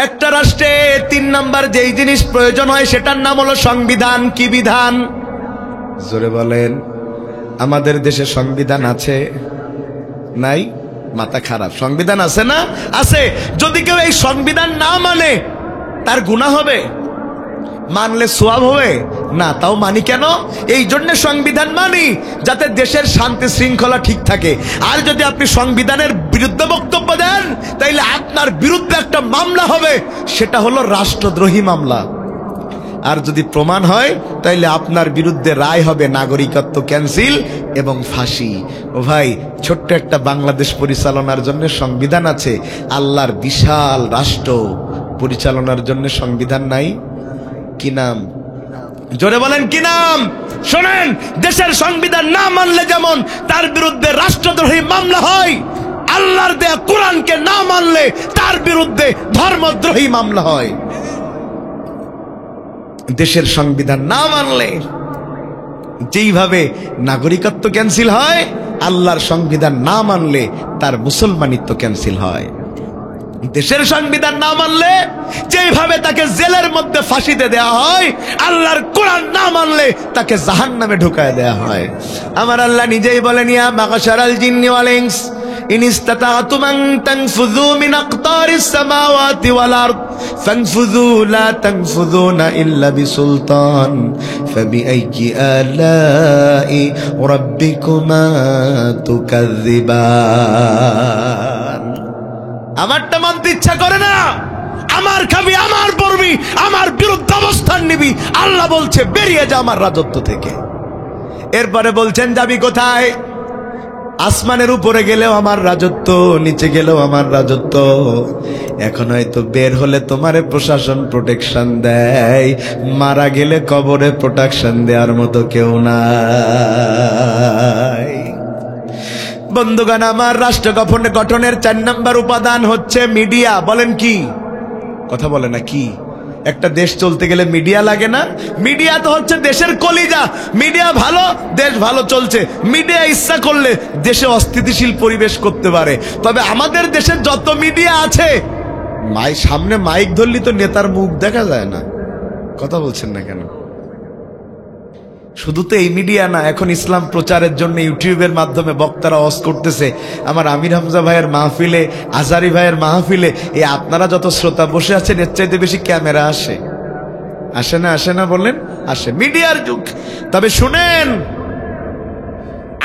S1: একটা রাষ্ট্রে 3 নাম্বার যেই জিনিস প্রয়োজন হয় সেটার নাম হলো সংবিধান। কি বিধান? জোরে বলেন। আমাদের দেশে সংবিধান আছে? নাই? মাথা খারাপ। সংবিধান আছে না? আছে। যদি কেউ এই সংবিধান না মানে তার গুনাহ হবে? মানলে সওয়াব হবে না? তাও মানি কেন? এই জন্য সংবিধান মানি যাতে দেশের শান্তি শৃঙ্খলা ঠিক থাকে। আর যদি আপনি সংবিধানের বিরুদ্ধে বক্তব্য দেন তাইলে আপনার বিরুদ্ধে একটা মামলা হবে, সেটা হলো রাষ্ট্রদ্রোহী মামলা। আর যদি প্রমাণ হয় তাইলে আপনার বিরুদ্ধে রায় হবে নাগরিকত্ব ক্যান্সেল এবং ফাঁসি। ও ভাই, ছোট্ট একটা বাংলাদেশ পরিচালনার জন্য সংবিধান আছে, আল্লাহর বিশাল রাষ্ট্র পরিচালনার জন্য সংবিধান নাই? কি নাম? জোরে বলেন কি নাম? শোনেন, দেশের সংবিধান না মানলে যেমন তার বিরুদ্ধে রাষ্ট্রদ্রোহী মামলা হয়, আল্লাহর দেয়া কোরআনকে না মানলে তার বিরুদ্ধে ধর্মদ্রোহী মামলা হয়। দেশের সংবিধান না মানলে যেইভাবে নাগরিকত্ব ক্যান্সেল হয়, আল্লাহর সংবিধান না মানলে তার মুসলমানিত্ব ক্যান্সেল হয়। দেশের সংবিধান না মানলে যেভাবে তাকে জেলের মধ্যে ফাঁসিতে দেওয়া হয়, আল্লাহর কোরআন না মানলে তাকে জাহান্নামে ঢুকায় দেওয়া হয়। আমার আল্লাহ নিজেই বলেন ইয়া মাশারাল জিন্নি ওয়াল ইনস ইন ইসতাতাতুম আন তানফুযু মিন আকতারিস সামাওয়াতি ওয়াল আরদ ফানফুযু লা তানফুযুনা ইল্লা বিসুলতান ফাবিআইয়ি আলাই রাব্বিকুমা তুকাযযিবান। আমারটা মানতে ইচ্ছা করে না, আমার খাবি, আমার পড়বি, আমার বিরুদ্ধে অবস্থান নিবি, আল্লাহ বলছে বেরিয়ে যা আমার রাজত্ব থেকে। এরপরে বলছেন যাবি কোথায়? আসমানের উপরে গেলেও আমার রাজত্ব, নিচে গেলেও আমার রাজত্ব। এখন হয়তো বের হলে তোমারে প্রশাসন প্রোটেকশন দেয়, মারা গেলে কবরে প্রোটেকশন দেওয়ার মতো কেউ নাই। বন্ধুগণ, আমার রাষ্ট্র গঠনের 4 নাম্বার উপাদান হচ্ছে মিডিয়া। বলেন কি? কথা বলে না কি? একটা দেশ চলতে গেলে মিডিয়া লাগে না? মিডিয়া তো হচ্ছে দেশের কলিজা। মিডিয়া ভালো, দেশ ভালো চলছে। মিডিয়া ইচ্ছা করলে দেশে অস্থিতিশীল পরিবেশ করতে পারে। তবে আমাদের দেশে যত মিডিয়া আছে, সামনে মাইক ধরলি তো নেতার মুখ দেখা যায় না। কথা বলছেন না কেন? শুধু তো এই মিডিয়া না, এখন ইসলাম প্রচারের জন্য ইউটিউবের মাধ্যমে বক্তারা ওয়াজ করতেছে। আমার আমির হামজা ভাইয়ের মাহফিলে, আজারি ভাইয়ের মাহফিলে এই আপনারা যত শ্রোতা বসে আছেন, এর চাইতে বেশি ক্যামেরা আসে? আসে না? আসে না বলেন? আসে। মিডিয়ার যুগ। তবে শুনেন,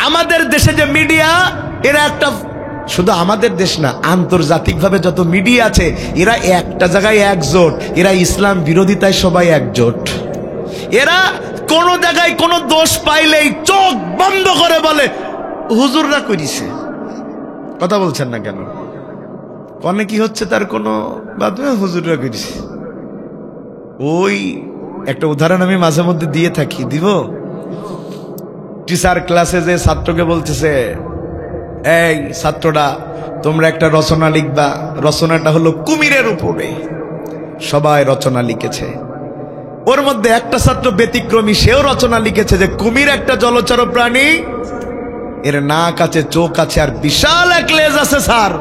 S1: আমাদের দেশে যে মিডিয়া, এরা একটা, শুধু আমাদের দেশ না, আন্তর্জাতিকভাবে যত মিডিয়া আছে এরা একটা জায়গায় একজোট। এরা ইসলাম বিরোধিতায় সবাই একজোট। এরা কোন জায়গায় কোন দোষ পাইলেই চোখ বন্ধ করে বলে হুজুররা করিছে। কথা বলছেন না কেন? কনে কি হচ্ছে তার কোনো হুজুররা করিছে। ওই একটা উদাহরণ আমি মাঝে মধ্যে দিয়ে থাকি, দিব? টিচার ক্লাসে যে ছাত্রকে বলতেছে, এই ছাত্ররা তোমরা একটা রচনা লিখবা, রচনাটা হলো কুমিরের উপরে। সবাই রচনা লিখেছে। ওর মধ্যে একটা ছাত্র ব্যতিক্রমী, সেও রচনা লিখেছে যে কুমির একটা জলচর প্রাণী, এর নাক আছে, চোখ আছে, আর বিশাল এক লেজ আছে স্যার।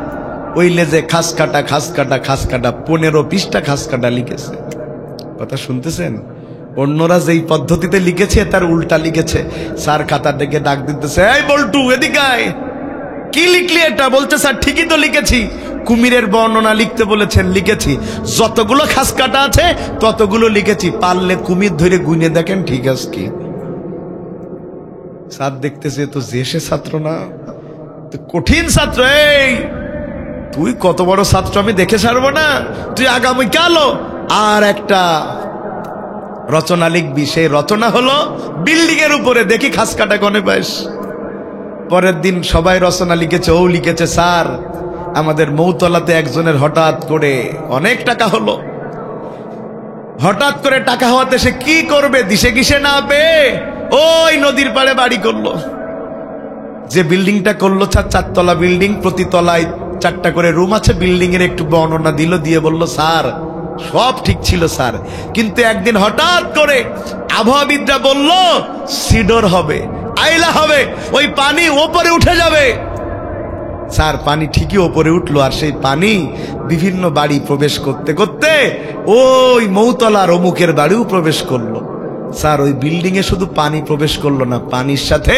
S1: ওই লেজে খাস কাটা খাস কাটা খাস কাটা 15 পৃষ্ঠা খাস কাটা লিখেছে। কথা শুনতেছেন? অন্যরা যেই পদ্ধতিতে লিখেছে তার উল্টা লিখেছে। স্যার খাতার দিকে ডাক দিতেছে, এই বল্টু এদিকে আয়, কি লিখলি এটা? বলছে স্যার ঠিকই তো লিখেছি, কুমিরের বর্ণনা লিখতে বলেছেন, লিখেছি। যতগুলো খাস কাটা আছে ততগুলো লিখেছি, পারলে কুমির ধরে গুনে দেখেন ঠিক আছে কি। স্যার দেখতেছে তো যে ছাত্র না, কঠিন ছাত্র। এই তুই কত বড় ছাত্র আমি দেখে ছাড়বো না, তুই আগামীকাল আর একটা রচনা লিখবি। সেই রচনা হলো বিল্ডিং এর উপরে, দেখি খাস কাটা কনে পাইস। পরের দিন সবাই রচনা লিখেছে। ও লিখেছে, স্যার আমাদের মৌতলাতে একজনের হঠাৎ করে অনেক টাকা হলো। হঠাৎ করে টাকা হওয়াতে সে কি করবে দিশে গিশে না পেয়ে ওই নদীর পাড়ে বাড়ি করলো। যে বিল্ডিংটা করলো 4 তলা বিল্ডিং, প্রতি তলায় 4টা করে রুম আছে। বিল্ডিং এর একটু বর্ণনা দিল, দিয়ে বলল, স্যার সব ঠিক ছিল স্যার, কিন্তু একদিন হঠাৎ করে আবহাওয়াবিদরা বলল সিডর হবে, আইলা হবে, ওই পানি ওপরে উঠে যাবে। স্যার পানি ঠিকই ওপরে উঠলো, আর সেই পানি বিভিন্ন বাড়ি প্রবেশ করতে করতে ওই মৌতলার অমুকের বাড়িও প্রবেশ করলো। স্যার ওই বিল্ডিং এ শুধু পানি প্রবেশ করলো না, পানির সাথে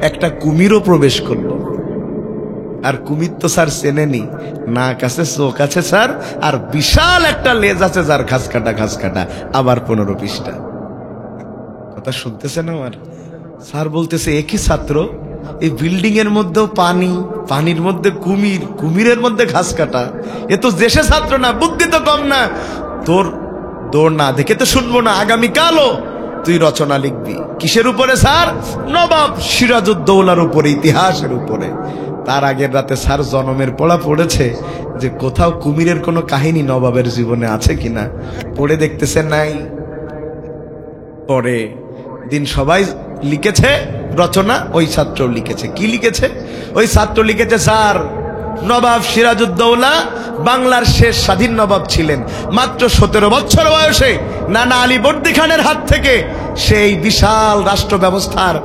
S1: একটা কুমিরও প্রবেশ করলো। আর কুমির তো স্যার চেনেনি, নাক আছে, চোখ আছে স্যার, আর বিশাল একটা লেজ আছে যার ঘাস কাটা আবার 15 পৃষ্ঠা। কথা শুনতেছেন আমার? স্যার বলতেছে, একই ছাত্র, এই বিল্ডিং এর মধ্যেও পানি, পানির মধ্যে কুমির, কুমিরের মধ্যে ঘাস কাটা। এ তো দেশে ছাত্র না, বুদ্ধি তো কম না। তোর দৌড় না দেখে তো শুনবো না, আগামীকালও তুই রচনা লিখবি। কিসের উপরে স্যার? নবাব সিরাজউদ্দৌলার উপরে, ইতিহাসের উপরে। তার আগের রাতে স্যার জনমের পড়া পড়েছে যে কোথাও কুমিরের কোনো কাহিনী নবাবের জীবনে আছে কিনা, পড়ে দেখতেছে নাই। পরে দিন সবাই লিখেছে রচনা, ওই ছাত্র লিখেছে। কি লিখেছে? ওই ছাত্র লিখেছে, স্যার নবাব সিরাজউদ্দৌলা বাংলার শেষ স্বাধীন নবাব ছিলেন। মাত্র 17 বছর বয়সে নানা আলীবর্দী খানের হাত থেকে সেই বিশাল রাষ্ট্র ব্যবস্থার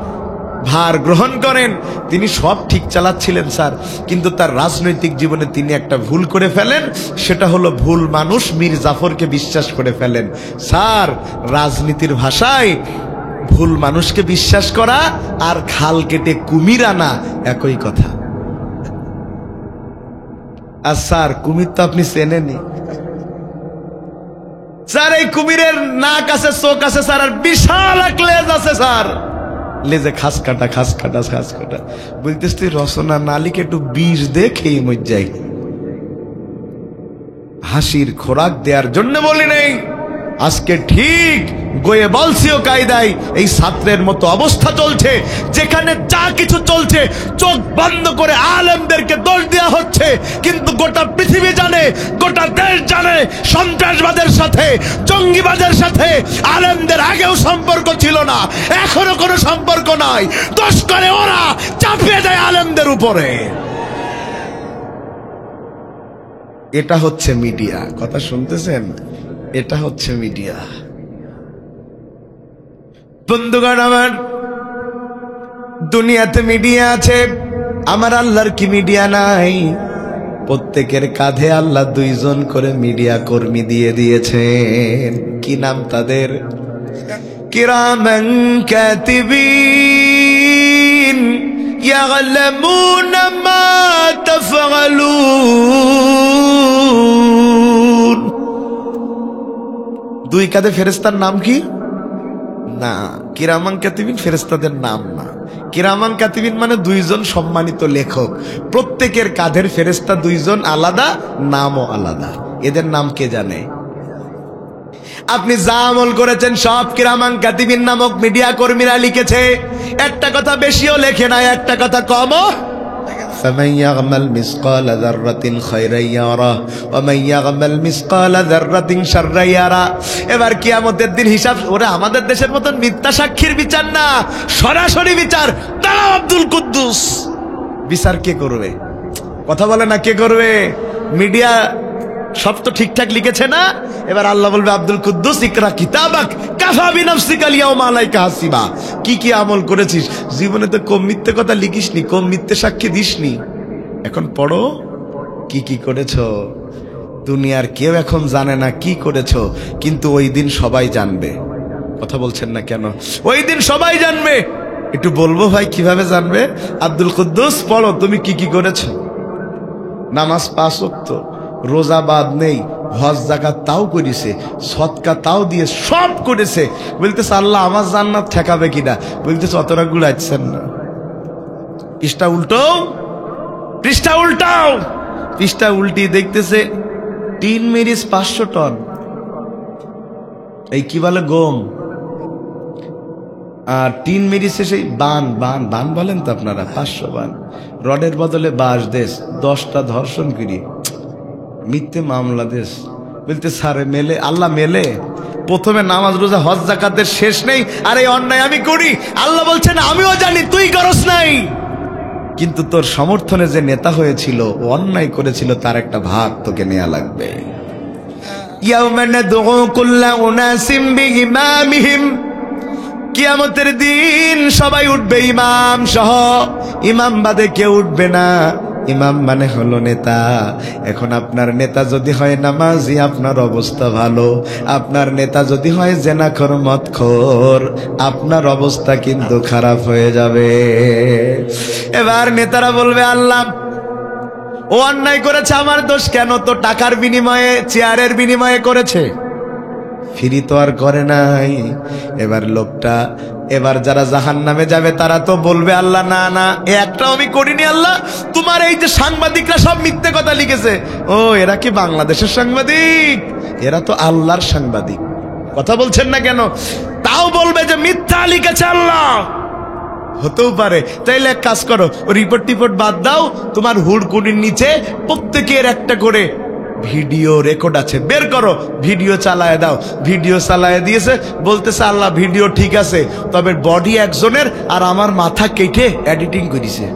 S1: ভার গ্রহণ করেন। তিনি সব ঠিক চালাচ্ছিলেন স্যার, কিন্তু তার রাজনৈতিক জীবনে তিনি একটা ভুল করে ফেলেন। সেটা হলো ভুল মানুষ মীর জাফরকে বিশ্বাস করে ফেলেন। স্যার রাজনীতির ভাষায় ভুল মানুষকে বিশ্বাস করা আর খাল কেটে কুমির আনা একই কথা। আর স্যার কুমির তো আপনি চেনেনই স্যার। এই কুমিরের নাক আছে, চোখ আছে স্যার, আর বিশাল এক লেজ আছে স্যার। লেজে খাস কাটা খাস কাটা খাস কাটা। বলতেস তুই রচনা না লিখে একটু বিষ দে, খেয়ে মর যাই। হাসির খোরাক দেওয়ার জন্য বলি নেই, আজকে ঠিক গোয়ে বলসিও কায়দায় এই ছাত্রের মতো অবস্থা চলছে, যেখানে যা কিছু চলছে চোখ বন্ধ করে আলেমদেরকে দোষ দেওয়া হচ্ছে। কিন্তু গোটা পৃথিবী জানে, গোটা দেশ জানে, সন্ত্রাসবাদের সাথে, জঙ্গিবাদের সাথে আলেমদের আগেও সম্পর্ক ছিল না, এখনো কোনো সম্পর্ক নাই। দোষ করে ওরা, চাপিয়ে দেয় আলেমদের উপরে। এটা হচ্ছে মিডিয়া। কথা শুনতেছেন? এটা হচ্ছে মিডিয়া। বন্ধুগণ আমার, দুনিয়াতে মিডিয়া আছে, আমার আল্লাহর কি মিডিয়া নাই? প্রত্যেকের কাঁধে আল্লাহ 2 জন করে মিডিয়া কর্মী দিয়ে দিয়েছেন। কি নাম তাদের? কিরামান কাতিবিন ইয়ালামুনা মা তাফআলুন। 2 কাঁধে ফেরেশতার নাম কি? না, কিরামান কাতিবিন ফেরেশতাদের নাম না। কিরামান কাতিবিন মানে 2 জন সম্মানিত লেখক। প্রত্যেকের কাঁধের ফেরেশতা 2 জন আলাদা, নামও আলাদা। এদের নাম কে জানে? আপনি যা আমল করেছেন সব কিরামান কাতিবিন নামক মিডিয়া কর্মীরা লিখেছে। একটা কথা বেশিও লেখে না, একটা কথা কমও। فمن يعمل مثقال ذرة خيرا يره ومن يعمل مثقال ذرة شرا يره। এবার কিয়ামতের দিন হিসাব, ওরে আমাদের দেশের মতন মিথ্যা সাক্ষীর বিচার না, সরাসরি বিচার। দাঁড়াও আব্দুল কুদ্দুস, বিচার কে করবে? কথা বলে না, কে করবে? মিডিয়া সব তো ঠিকঠাক লিখেছে না? এবার আল্লাহ বলবে, আব্দুল কুদ্দুস ইকরা কিতাবাক কাফা বিনাফসিকা আল-ইয়াওমা আলাইকা হাসিবা। কি কি আমল করেছিস? জীবনে তো কম মিথ্যে কথা লিখিসনি, কম মিথ্যে সাক্ষী দিসনি। এখন পড়ো কি কি করেছো। দুনিয়ার কেউ এখন জানে না কি করেছো, কিন্তু ওই দিন সবাই জানবে। কথা বলছেন না কেন? ওই দিন সবাই জানবে। একটু বলবো ভাই কিভাবে জানবে? আব্দুল কুদ্দুস পড়ো তুমি কি কি করেছো। নামাজ 5 ওয়াক্ত, রোজা বাদ নেই, হজ যাকাত তাও করেছে, সদকা তাও দিয়ে সব করেছে। বলতেছে আল্লাহ আমার জান্নাত ঠেকাবে কিনা? বলতেছে অতটা গুলাচ্ছেন না। পৃষ্ঠা উল্টাও, পৃষ্ঠা উল্টাও। পৃষ্ঠা উল্টি দেখতেছে টিন মেরিজ 500 টন। এই কি বলে গম, আর টিন মেরিছে সেই বান বান বান বলেন তো আপনারা, 500 বান। রডের বদলে বাঁশ দেশ, 10টা ধর্ষণ করি, মিথ্যে মামলা দেশ। বলতে সারে মেলে, আল্লাহ মেলে? প্রথমে নামাজ রোজা হজ যাকাতের শেষ নেই, আর এই অন্যায় আমি করি। আল্লাহ বলছেন আমিও জানি তুই করস নাই, কিন্তু তোর সমর্থনে যে নেতা হয়েছিল ও অন্যায় করেছিল, তার একটা ভাগ তোকে নেওয়া লাগবে। ইয়াউমা নাদউ কুল্লা উনাসিম বিইমামিহিম। কিয়ামতের দিন সবাই উঠবে ইমাম সহ, ইমাম বাদে কেউ উঠবে না। ইমাম মানে হলো নেতা। এখন আপনার নেতা যদি হয় নামাজি, আপনার অবস্থা ভালো। আপনার নেতা যদি হয় জেনাখোর মদখোর, আপনার অবস্থা কিন্তু খারাপ হয়ে যাবে। এবার নেতারা বলবে আল্লাহ ও অন্যায় করেছে, আমার দোষ কেন? তো টাকার বিনিময়ে, চেয়ারের বিনিময়ে করেছে, ফিরি তো আর করে নাই। এবার লোকটা, এবার যারা জাহান্নামে যাবে তারা তো বলবে আল্লাহ না না, একটাও আমি করিনি আল্লাহ। তোমার এই যে সাংবাদিকরা সব মিথ্যে কথা লিখেছে। ও এরা কি বাংলাদেশের সাংবাদিক? এরা তো আল্লাহর সাংবাদিক। কথা বলছেন না কেন? তাও বলবে যে মিথ্যা লিখেছে আল্লাহ। হতেও পারে। তাইলে এক কাজ করো, রিপোর্ট টিপোর্ট বাদ দাও, তোমার হুড়কুড়ির নিচে প্রত্যেকের একটা করে ভিডিও রেকর্ড আছে, বের করো, ভিডিও চালায় দাও। ভিডিও চালায় দিয়েছে, বলতেছে আল্লাহ ভিডিও ঠিক আছে, তবে বডি একজনের আর আমার মাথা কেটে এডিটিং করেছে,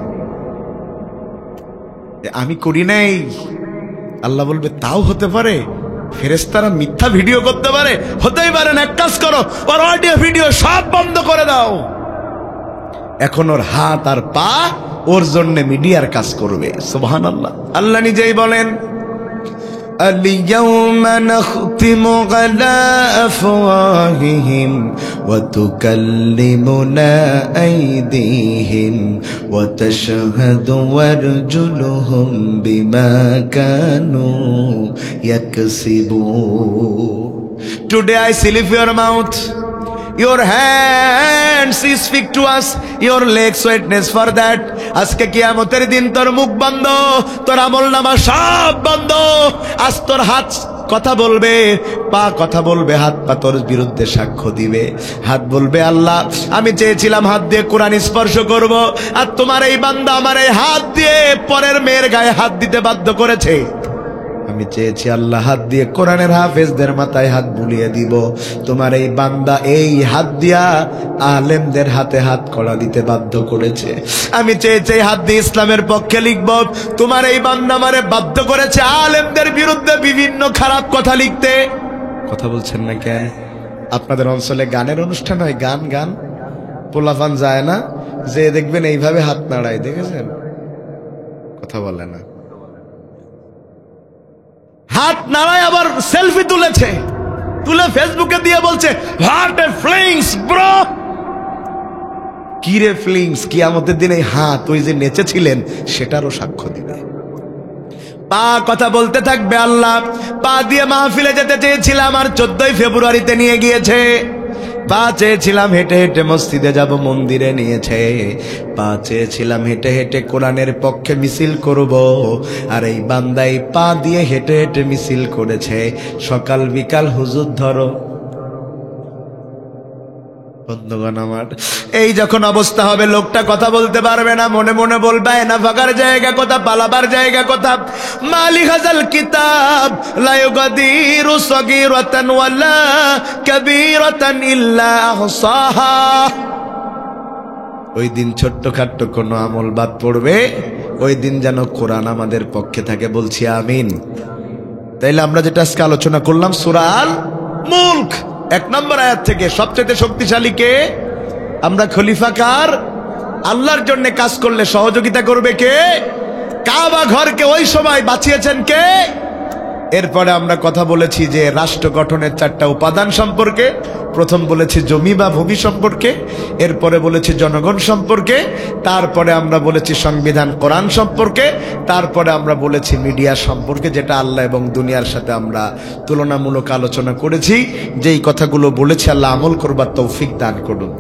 S1: আমি করি নাই। আল্লাহ বলবে তাও হতে পারে, ফেরেশতারা মিথ্যা ভিডিও করতে পারে? হতেই পারে না। এক কাজ করো, ওর অডিও ভিডিও সব বন্ধ করে দাও। এখন ওর হাত আর পা ওর জন্য মিডিয়ার কাজ করবে। সুবহানাল্লাহ। আল্লাহ নিজেই বলেন اليوم نختم على أفواههم وتكلمنا أيديهم وتشهد أرجلهم بما كانوا يكسبون. Today I seal your mouth, your hands speak to us, your legs witness for that. আজকে কিয়ামতের দিন তোর মুখ বন্ধ, তোর আমলনামা সব বন্ধ। আজ তোর হাত কথা বলবে, পা কথা বলবে, হাত পা তোর বিরুদ্ধে সাক্ষ্য দিবে। হাত বলবে আল্লাহ আমি চেয়েছিলাম হাত দিয়ে কোরআন স্পর্শ করব, আর তোমার এই বান্দা আমার এই হাত দিয়ে পরের মেয়ের গায়ে হাত দিতে বাধ্য করেছে। আমি চেয়েছি আল্লাহ হাত দিয়ে কোরআনের হাফেজদের মাথায় হাত বুলিয়ে দিব, তোমার এই বান্দা এই হাত দিয়া আলেমদের হাতে হাত কড়া দিতে বাধ্য করেছে। আমি চেয়েছি হাত দিয়ে ইসলামের পক্ষে লিখব, তোমার এই বান্দা আমারে বাধ্য করেছে আলেমদের বিরুদ্ধে বিভিন্ন খারাপ কথা লিখতে। কথা বলছেন না কেন? আপনাদের অঞ্চলে গানের অনুষ্ঠান হয়, গান গান পোলাপান যায় না, যে দেখবেন এইভাবে হাত নাড়ায়, দেখেছেন? কথা বলে না, হাত নাড়ায়, আবার সেলফি তুলেছে, তুলে ফেসবুকে দিয়ে বলছে হোয়াট এ ফিলিংস ব্রো। কি রে ফিলিংস? কিয়ামতের দিন এই হাত ওই যে নেচেছিলেন সেটারও সাক্ষ্য দিবে। পা কথা বলতে থাকবে। আল্লাহ পা দিয়ে মাহফিলে যেতে চেয়েছিলাম আর 14ই ফেব্রুয়ারিতে নিয়ে গিয়েছে। পা চেয়েছিলাম হেঁটে হেঁটে মসজিদে যাব, মন্দিরে নিয়েছে। পা চেয়েছিলাম হেঁটে হেঁটে কোরআনের পক্ষে মিছিল করব, আর এই বান্দাই পা দিয়ে হেঁটে হেঁটে মিছিল করেছে। সকাল বিকাল হুজুর ধরো। বন্ধুগণ আমার, এই যখন অবস্থা হবে, লোকটা কথা বলতে পারবে না, মনে মনে বলবে না ফাঁকার জায়গা কথা, পালাবার জায়গা কথা। মালি হাজাল কিতাব লা ইউগাদিরু সগীরাতান ওয়ালা কাবীরাতান ইল্লা আহসাহা। ওই দিন ছোট্টখাট্ট কোনো আমল বাদ পড়বে, ওই দিন যেন কোরআন আমাদের পক্ষে থাকে, বলছি আমিন। তাইলে আমরা যেটা আজকে আলোচনা করলাম সূরা আল মুলক 1 নম্বর আয়াত থেকে, সবচেয়ে শক্তিশালী কে? আমরা খলিফা কার? আল্লাহর জন্য কাজ করলে সহযোগিতা করবে কে? কাবা ঘরকে ওই সময় বাঁচিয়েছেন কে? এরপরে আমরা কথা বলেছি যে রাষ্ট্র গঠনের 4টা উপাদান সম্পর্কে। প্রথম বলেছি জমি বা ভূমি সম্পর্কে, এরপরে বলেছি জনগণ সম্পর্কে, তারপরে আমরা বলেছি সংবিধান কোরআন সম্পর্কে, তারপরে আমরা বলেছি মিডিয়া সম্পর্কে, যেটা আল্লাহ এবং দুনিয়ার সাথে আমরা তুলনামূলক আলোচনা করেছি। যেই কথাগুলো বলেছি আল্লাহ আমল করবার তৌফিক দান করুন।